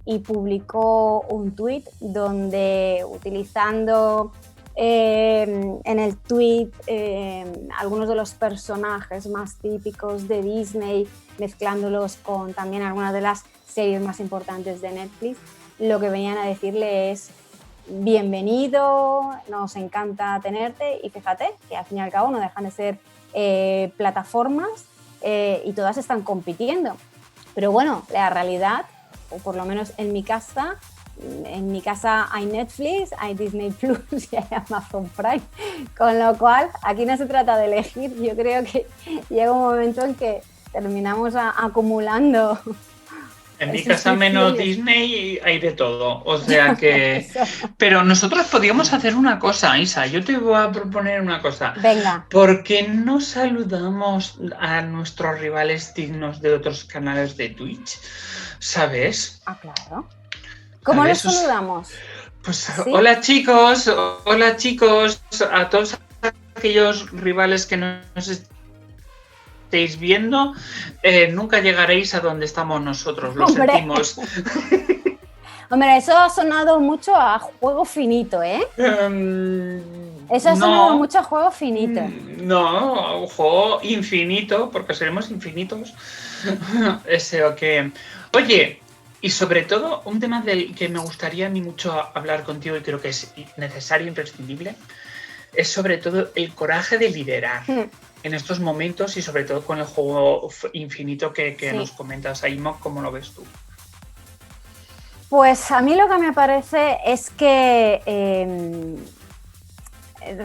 Y publicó un tuit donde, utilizando en el tweet algunos de los personajes más típicos de Disney, mezclándolos con también algunas de las series más importantes de Netflix, lo que venían a decirle es bienvenido, nos encanta tenerte, y fíjate que al fin y al cabo no dejan de ser plataformas y todas están compitiendo. Pero bueno, la realidad, o por lo menos en mi casa hay Netflix, hay Disney Plus y hay Amazon Prime, con lo cual aquí no se trata de elegir. Yo creo que llega un momento en que terminamos acumulando. En mi casa menos Disney hay de todo, o sea que... Pero nosotros podríamos hacer una cosa, Isa, yo te voy a proponer una cosa. Venga. ¿Por qué no saludamos a nuestros rivales dignos de otros canales de Twitch? ¿Sabes? Ah, claro. ¿Cómo los saludamos? Pues ¿sí? Hola chicos, a todos aquellos rivales que nos estéis viendo, nunca llegaréis a donde estamos nosotros, lo sentimos. Hombre, eso ha sonado mucho a juego finito, ¿eh? Eso ha sonado mucho a juego finito. No, juego infinito, porque seremos infinitos. Oye, y sobre todo, un tema del que me gustaría a mí mucho hablar contigo y creo que es necesario, imprescindible, es sobre todo el coraje de liderar en estos momentos y sobre todo con el juego infinito que nos comentas, Aimo, ¿cómo lo ves tú? Pues a mí lo que me parece es que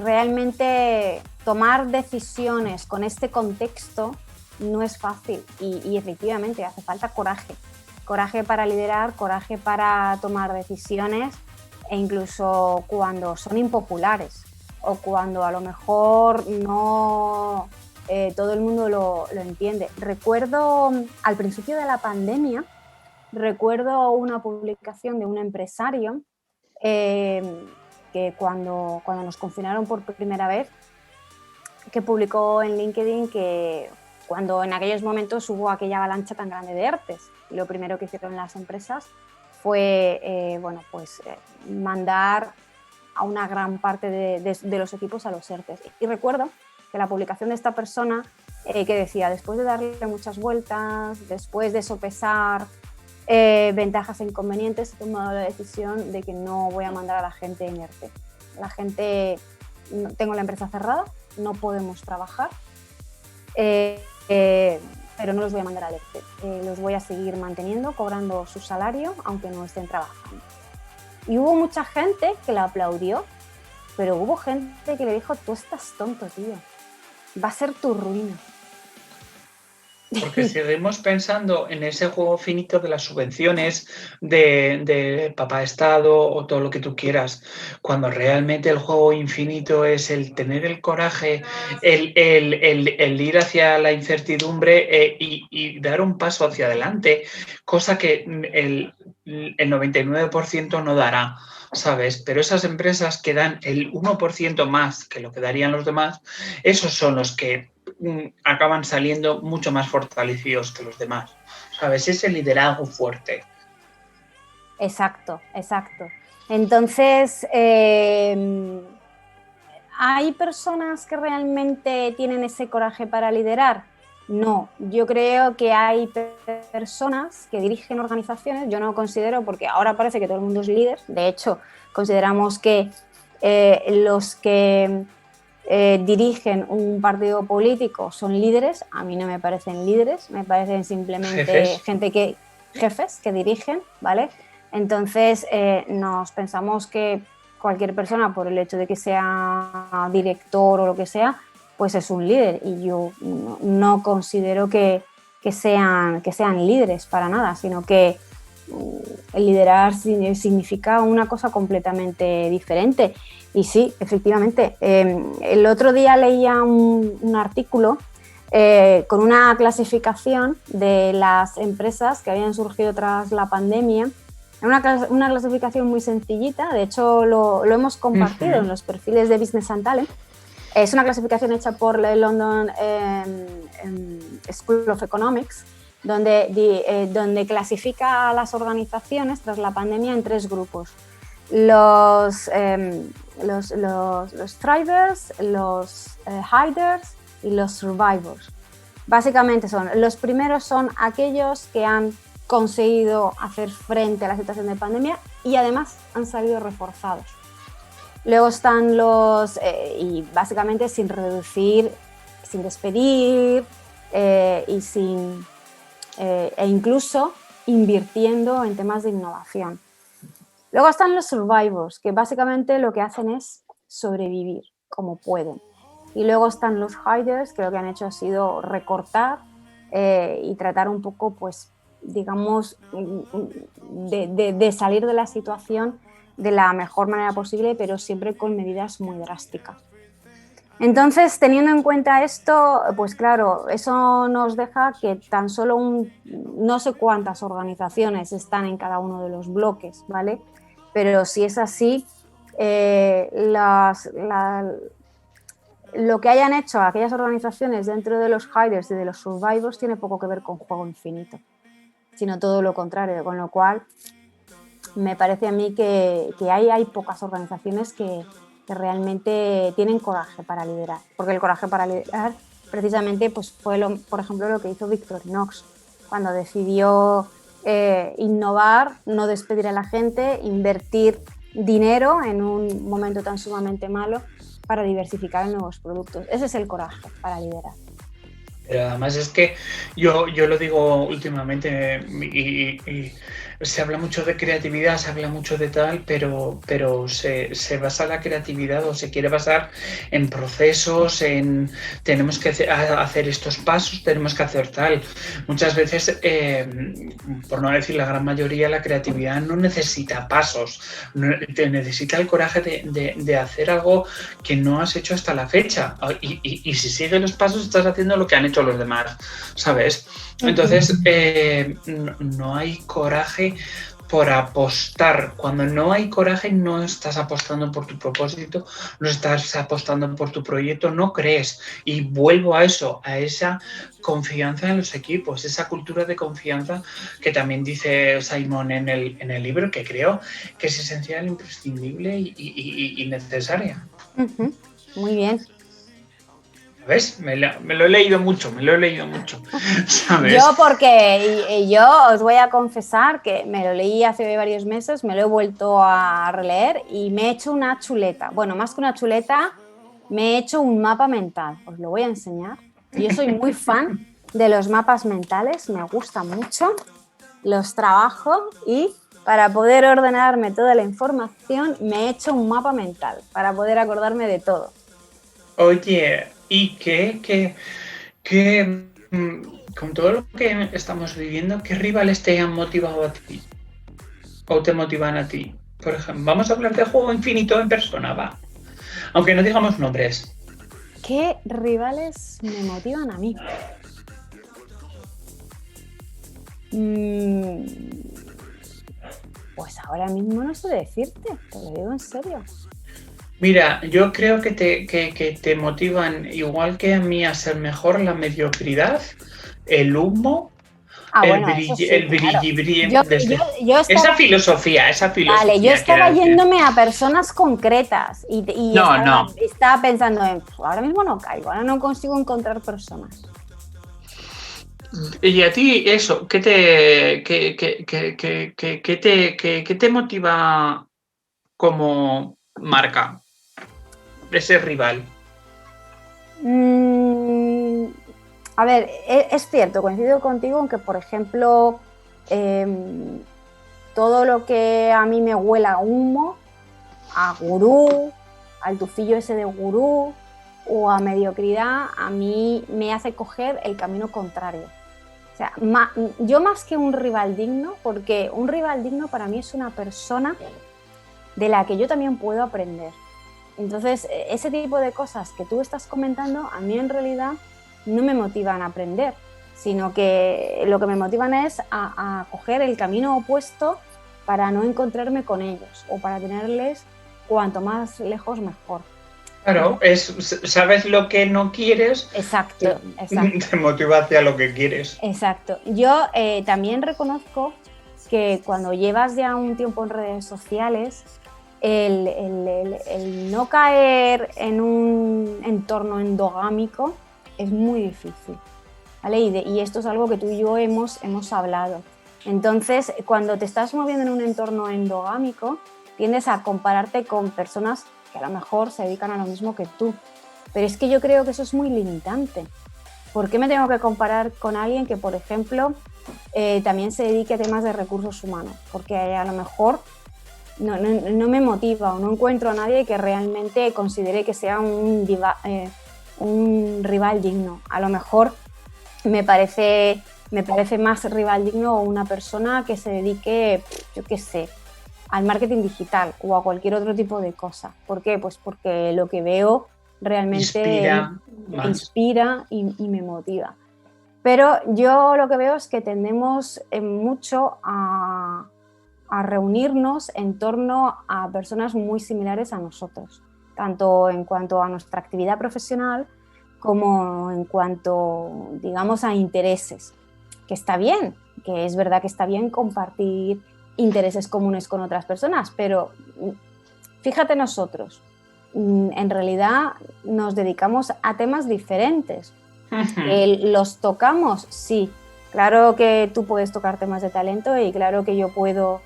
realmente tomar decisiones con este contexto no es fácil y efectivamente hace falta coraje. Coraje para liderar, coraje para tomar decisiones e incluso cuando son impopulares o cuando a lo mejor no todo el mundo lo entiende. Recuerdo al principio de la pandemia, recuerdo una publicación de un empresario que cuando nos confinaron por primera vez, que publicó en LinkedIn que cuando en aquellos momentos hubo aquella avalancha tan grande de ERTEs, lo primero que hicieron las empresas fue mandar a una gran parte de los equipos a los ERTEs. Y recuerdo que la publicación de esta persona que decía, después de darle muchas vueltas, después de sopesar ventajas e inconvenientes, he tomado la decisión de que no voy a mandar a la gente en ERTE. La gente, tengo la empresa cerrada, no podemos trabajar, pero no los voy a mandar al ERTE. Los voy a seguir manteniendo, cobrando su salario, aunque no estén trabajando. Y hubo mucha gente que la aplaudió, pero hubo gente que le dijo, tú estás tonto, tío, va a ser tu ruina. Porque seguimos pensando en ese juego finito de las subvenciones de papá Estado o todo lo que tú quieras, cuando realmente el juego infinito es el tener el coraje, el ir hacia la incertidumbre y dar un paso hacia adelante, cosa que el 99% no dará, ¿sabes? Pero esas empresas que dan el 1% más que lo que darían los demás, esos son los que acaban saliendo mucho más fortalecidos que los demás, ¿sabes? Ese liderazgo fuerte. Exacto. Entonces, ¿hay personas que realmente tienen ese coraje para liderar? No, yo creo que hay personas que dirigen organizaciones, yo no considero, porque ahora parece que todo el mundo es líder, de hecho, consideramos que los que dirigen un partido político son líderes. A mí no me parecen líderes, me parecen simplemente jefes que dirigen, ¿vale? Entonces nos pensamos que cualquier persona, por el hecho de que sea director o lo que sea, pues es un líder, y yo no considero que sean líderes para nada, sino que el liderar significa una cosa completamente diferente. Y sí, efectivamente, el otro día leía un artículo con una clasificación de las empresas que habían surgido tras la pandemia. Una clasificación muy sencillita, de hecho lo hemos compartido en los perfiles de Business and Talent. Es una clasificación hecha por la London School of Economics, donde clasifica a las organizaciones tras la pandemia en 3 grupos. Los thrivers, los hiders y los survivors. Básicamente los primeros son aquellos que han conseguido hacer frente a la situación de pandemia y además han salido reforzados. Luego están y básicamente sin reducir, sin despedir e incluso invirtiendo en temas de innovación. Luego están los survivors, que básicamente lo que hacen es sobrevivir como pueden. Y luego están los hiders, que lo que han hecho ha sido recortar y tratar un poco, pues, digamos, de salir de la situación de la mejor manera posible, pero siempre con medidas muy drásticas. Entonces, teniendo en cuenta esto, pues claro, eso nos deja que tan solo no sé cuántas organizaciones están en cada uno de los bloques, ¿vale? Pero si es así, lo que hayan hecho aquellas organizaciones dentro de los hiders y de los survivors tiene poco que ver con juego infinito, sino todo lo contrario, con lo cual me parece a mí que hay pocas organizaciones que que realmente tienen coraje para liderar, porque el coraje para liderar precisamente pues fue, por ejemplo, lo que hizo Victorinox cuando decidió innovar, no despedir a la gente, invertir dinero en un momento tan sumamente malo para diversificar en nuevos productos. Ese es el coraje para liderar. Pero además es que yo lo digo últimamente y se habla mucho de creatividad, se habla mucho de tal, pero se basa la creatividad o se quiere basar en procesos, en tenemos que hacer estos pasos, tenemos que hacer tal. Muchas veces, por no decir la gran mayoría, la creatividad no necesita pasos, necesita el coraje de hacer algo que no has hecho hasta la fecha. Y si sigues los pasos, estás haciendo lo que han hecho los demás, ¿sabes? Entonces, no hay coraje por apostar. Cuando no hay coraje, no estás apostando por tu propósito, no estás apostando por tu proyecto, no crees. Y vuelvo a eso, a esa confianza en los equipos, esa cultura de confianza que también dice Simon en el libro, que creo que es esencial, imprescindible y necesaria. Muy bien. ¿Ves? Me lo he leído mucho, ¿sabes? Yo porque yo os voy a confesar que me lo leí hace varios meses, me lo he vuelto a releer y me he hecho una chuleta. Bueno, más que una chuleta, me he hecho un mapa mental. Os lo voy a enseñar. Yo soy muy fan de los mapas mentales, me gusta mucho, los trabajo y para poder ordenarme toda la información me he hecho un mapa mental para poder acordarme de todo. Oye, ¿y qué con todo lo que estamos viviendo, qué rivales te han motivado a ti? ¿O te motivan a ti? Por ejemplo, vamos a hablar de Juego Infinito en persona, va. Aunque no digamos nombres. ¿Qué rivales me motivan a mí? Pues ahora mismo no sé decirte, te lo digo en serio. Mira, yo creo que te motivan, igual que a mí, a ser mejor, la mediocridad, el humo, el brilli. Esa filosofía. Vale, yo estaba yéndome a personas concretas y estaba pensando en, ahora mismo no caigo, ahora no consigo encontrar personas. Y a ti eso, ¿qué te motiva como marca? Ese rival. A ver, es cierto, coincido contigo en que, por ejemplo, todo lo que a mí me huela a humo, a gurú, al tufillo ese de gurú o a mediocridad, a mí me hace coger el camino contrario. O sea, yo más que un rival digno, porque un rival digno para mí es una persona de la que yo también puedo aprender. Entonces, ese tipo de cosas que tú estás comentando, a mí en realidad no me motivan a aprender, sino que lo que me motivan es a coger el camino opuesto para no encontrarme con ellos o para tenerles cuanto más lejos mejor. Claro, sabes lo que no quieres. Exacto. Te motiva hacia lo que quieres. Exacto. Yo también reconozco que cuando llevas ya un tiempo en redes sociales, el no caer en un entorno endogámico es muy difícil, ¿vale? Y esto es algo que tú y yo hemos hablado. Entonces, cuando te estás moviendo en un entorno endogámico, tiendes a compararte con personas que a lo mejor se dedican a lo mismo que tú. Pero es que yo creo que eso es muy limitante. ¿Por qué me tengo que comparar con alguien que, por ejemplo, también se dedique a temas de recursos humanos? Porque a lo mejor no me motiva o no encuentro a nadie que realmente considere que sea un rival digno. A lo mejor me parece más rival digno una persona que se dedique, yo qué sé, al marketing digital o a cualquier otro tipo de cosa. ¿Por qué? Pues porque lo que veo realmente me inspira y me motiva. Pero yo lo que veo es que tendemos mucho a reunirnos en torno a personas muy similares a nosotros, tanto en cuanto a nuestra actividad profesional como en cuanto, digamos, a intereses, que está bien, que es verdad que está bien compartir intereses comunes con otras personas, pero fíjate nosotros, en realidad nos dedicamos a temas diferentes. ¿Los tocamos? Sí. Claro que tú puedes tocar temas de talento y claro que yo puedo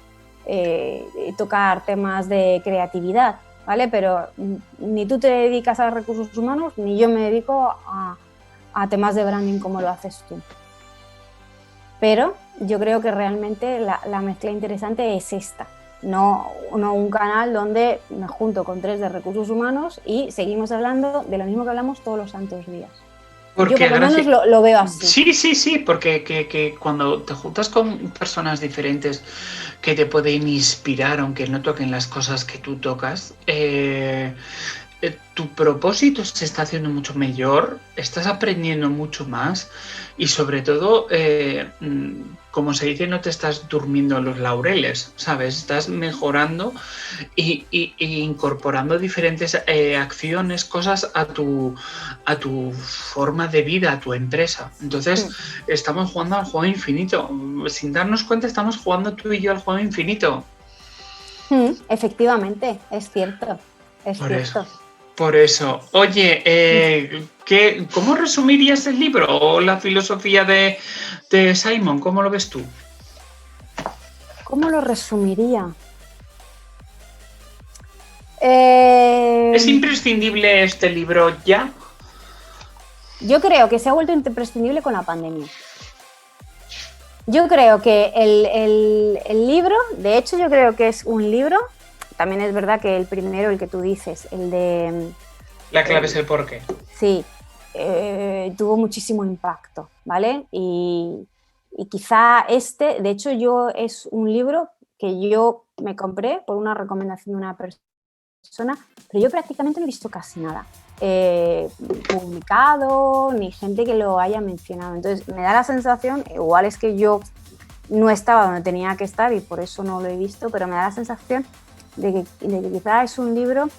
tocar temas de creatividad, ¿vale? Pero ni tú te dedicas a recursos humanos ni yo me dedico a temas de branding como lo haces tú. Pero yo creo que realmente la mezcla interesante es esta. No un canal donde me junto con 3 de recursos humanos y seguimos hablando de lo mismo que hablamos todos los santos días. Porque yo por lo menos lo veo así. Sí, porque que cuando te juntas con personas diferentes que te pueden inspirar, aunque no toquen las cosas que tú tocas, tu propósito se está haciendo mucho mayor, estás aprendiendo mucho más y sobre todo, como se dice, no te estás durmiendo en los laureles, ¿sabes? Estás mejorando e incorporando diferentes acciones, cosas a tu forma de vida, a tu empresa. Entonces, estamos jugando al juego infinito. Sin darnos cuenta, estamos jugando tú y yo al juego infinito. Efectivamente, es cierto. Es cierto. Por eso. Oye, ¿cómo resumirías el libro o la filosofía de Simon? ¿Cómo lo ves tú? ¿Cómo lo resumiría? ¿Es imprescindible este libro ya? Yo creo que se ha vuelto imprescindible con la pandemia. Yo creo que el libro, de hecho yo creo que es un libro, también es verdad que el primero, el que tú dices, el de... La clave es el porqué. Sí, tuvo muchísimo impacto, ¿vale? Y quizá de hecho es un libro que yo me compré por una recomendación de una persona, pero yo prácticamente no he visto casi nada publicado, ni gente que lo haya mencionado. Entonces me da la sensación, igual es que yo no estaba donde tenía que estar y por eso no lo he visto, pero me da la sensación de que quizá es un libro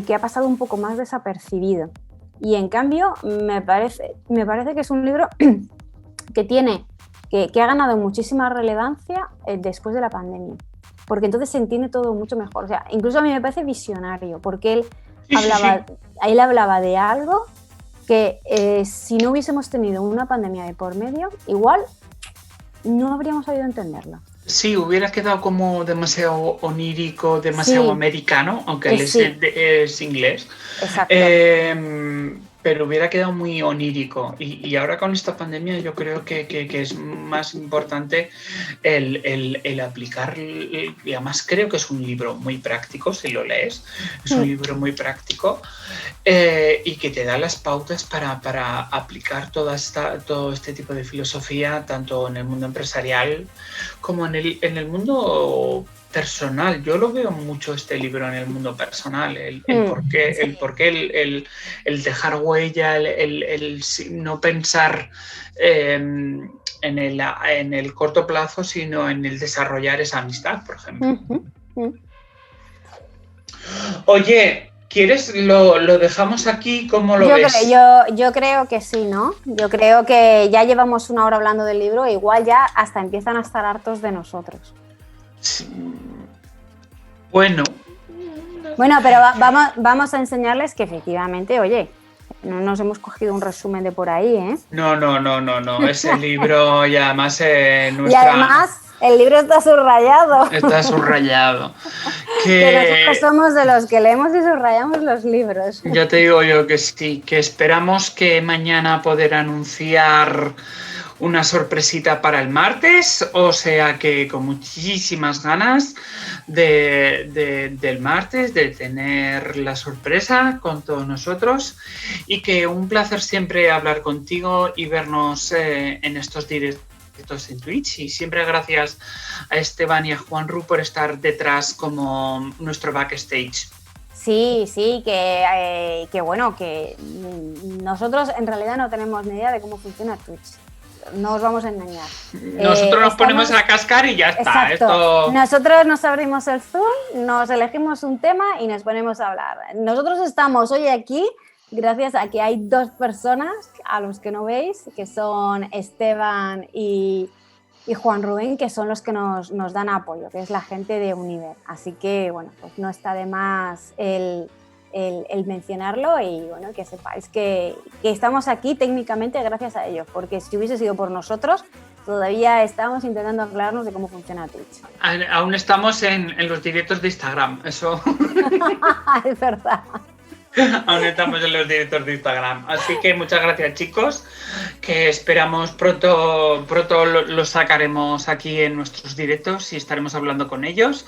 que ha pasado un poco más desapercibido. Y en cambio me parece que es un libro que ha ganado muchísima relevancia después de la pandemia, porque entonces se entiende todo mucho mejor. O sea, incluso a mí me parece visionario, porque él hablaba de algo que si no hubiésemos tenido una pandemia de por medio, igual no habríamos sabido entenderlo. Sí, hubiera quedado como demasiado onírico, demasiado americano, aunque él es inglés. Exacto. Pero hubiera quedado muy onírico. Y ahora con esta pandemia yo creo que es más importante el aplicar, y además creo que es un libro muy práctico, si lo lees, es un libro muy práctico y que te da las pautas para aplicar todo este tipo de filosofía, tanto en el mundo empresarial como en el mundo personal. Yo lo veo mucho este libro en el mundo personal, el porqué, el dejar huella, el no pensar en el corto plazo, sino en el desarrollar esa amistad, por ejemplo. Oye, ¿quieres lo dejamos aquí? ¿Cómo lo ves? Yo creo que sí, ¿no? Yo creo que ya llevamos 1 hora hablando del libro, igual ya hasta empiezan a estar hartos de nosotros. Sí. Bueno, pero vamos a enseñarles que efectivamente, oye, no nos hemos cogido un resumen de por ahí, ¿eh? No, ese libro y además Y además el libro está subrayado. Está subrayado. Que nosotros somos de los que leemos y subrayamos los libros. Ya te digo yo que sí, que esperamos que mañana poder anunciar una sorpresita para el martes, o sea que con muchísimas ganas del martes, de tener la sorpresa con todos nosotros, y que un placer siempre hablar contigo y vernos en estos directos en Twitch, y siempre gracias a Esteban y a Juanru por estar detrás como nuestro backstage. Sí, que bueno, que nosotros en realidad no tenemos ni idea de cómo funciona Twitch. No os vamos a engañar. Nosotros nos ponemos a cascar y ya está. Exacto. Nosotros nos abrimos el Zoom, nos elegimos un tema y nos ponemos a hablar. Nosotros estamos hoy aquí gracias a que hay 2 personas a los que no veis, que son Esteban y Juan Rubén, que son los que nos dan apoyo, que es la gente de Univer. Así que, bueno, pues no está de más el el mencionarlo y bueno, que sepáis que estamos aquí técnicamente gracias a ellos, porque si hubiese sido por nosotros, todavía estamos intentando aclararnos de cómo funciona Twitch. Aún estamos en los directos de Instagram, eso. Es verdad. Aún estamos en los directos de Instagram. Así que muchas gracias, chicos, que esperamos pronto los sacaremos aquí en nuestros directos y estaremos hablando con ellos.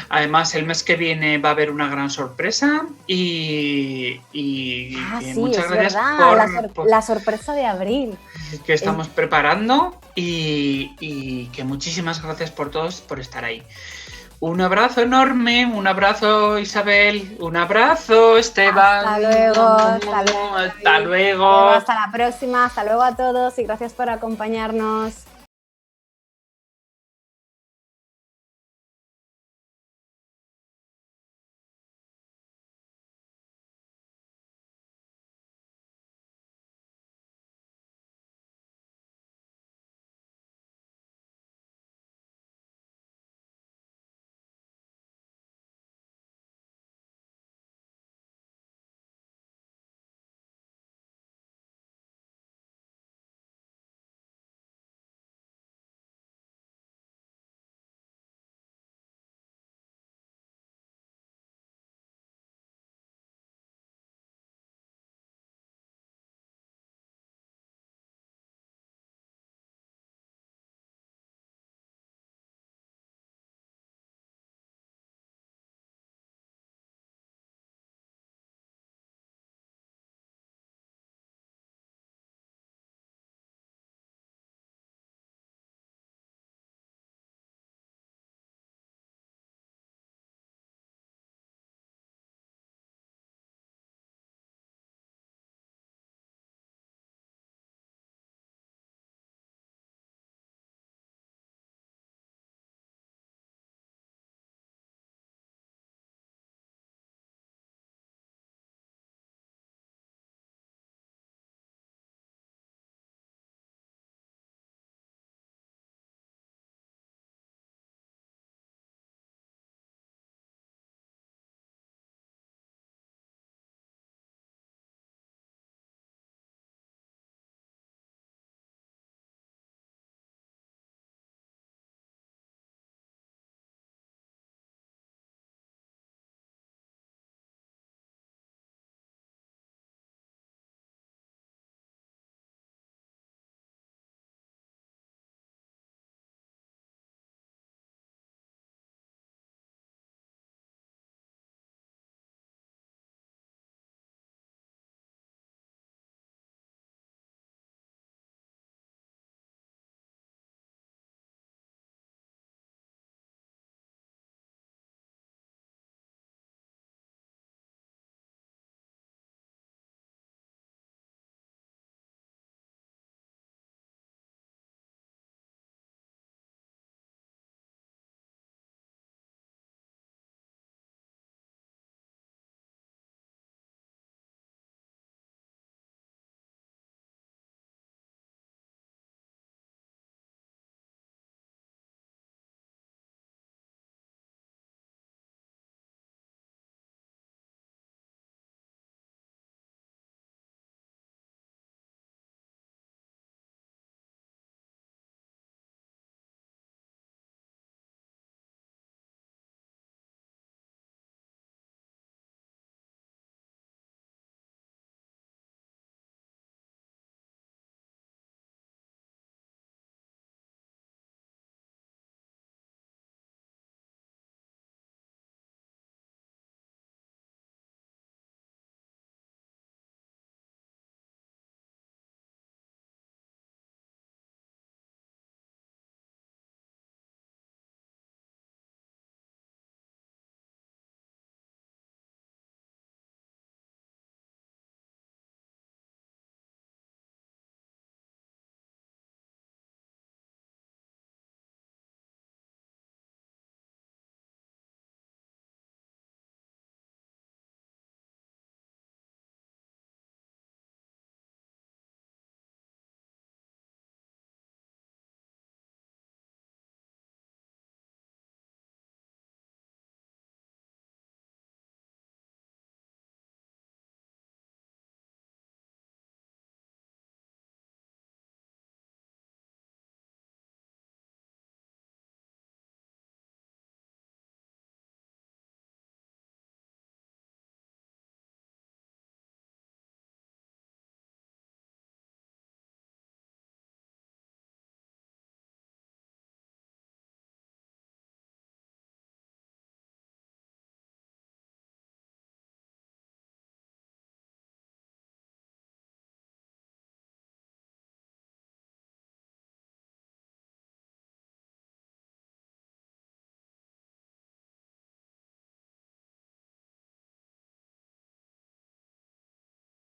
Además, el mes que viene va a haber una gran sorpresa y Sí, muchas es gracias verdad, por la sorpresa de abril. Que estamos preparando y que muchísimas gracias por todos por estar ahí. Un abrazo enorme, un abrazo Isabel, un abrazo Esteban. Hasta luego. Hasta luego. Hasta la próxima, hasta luego a todos y gracias por acompañarnos.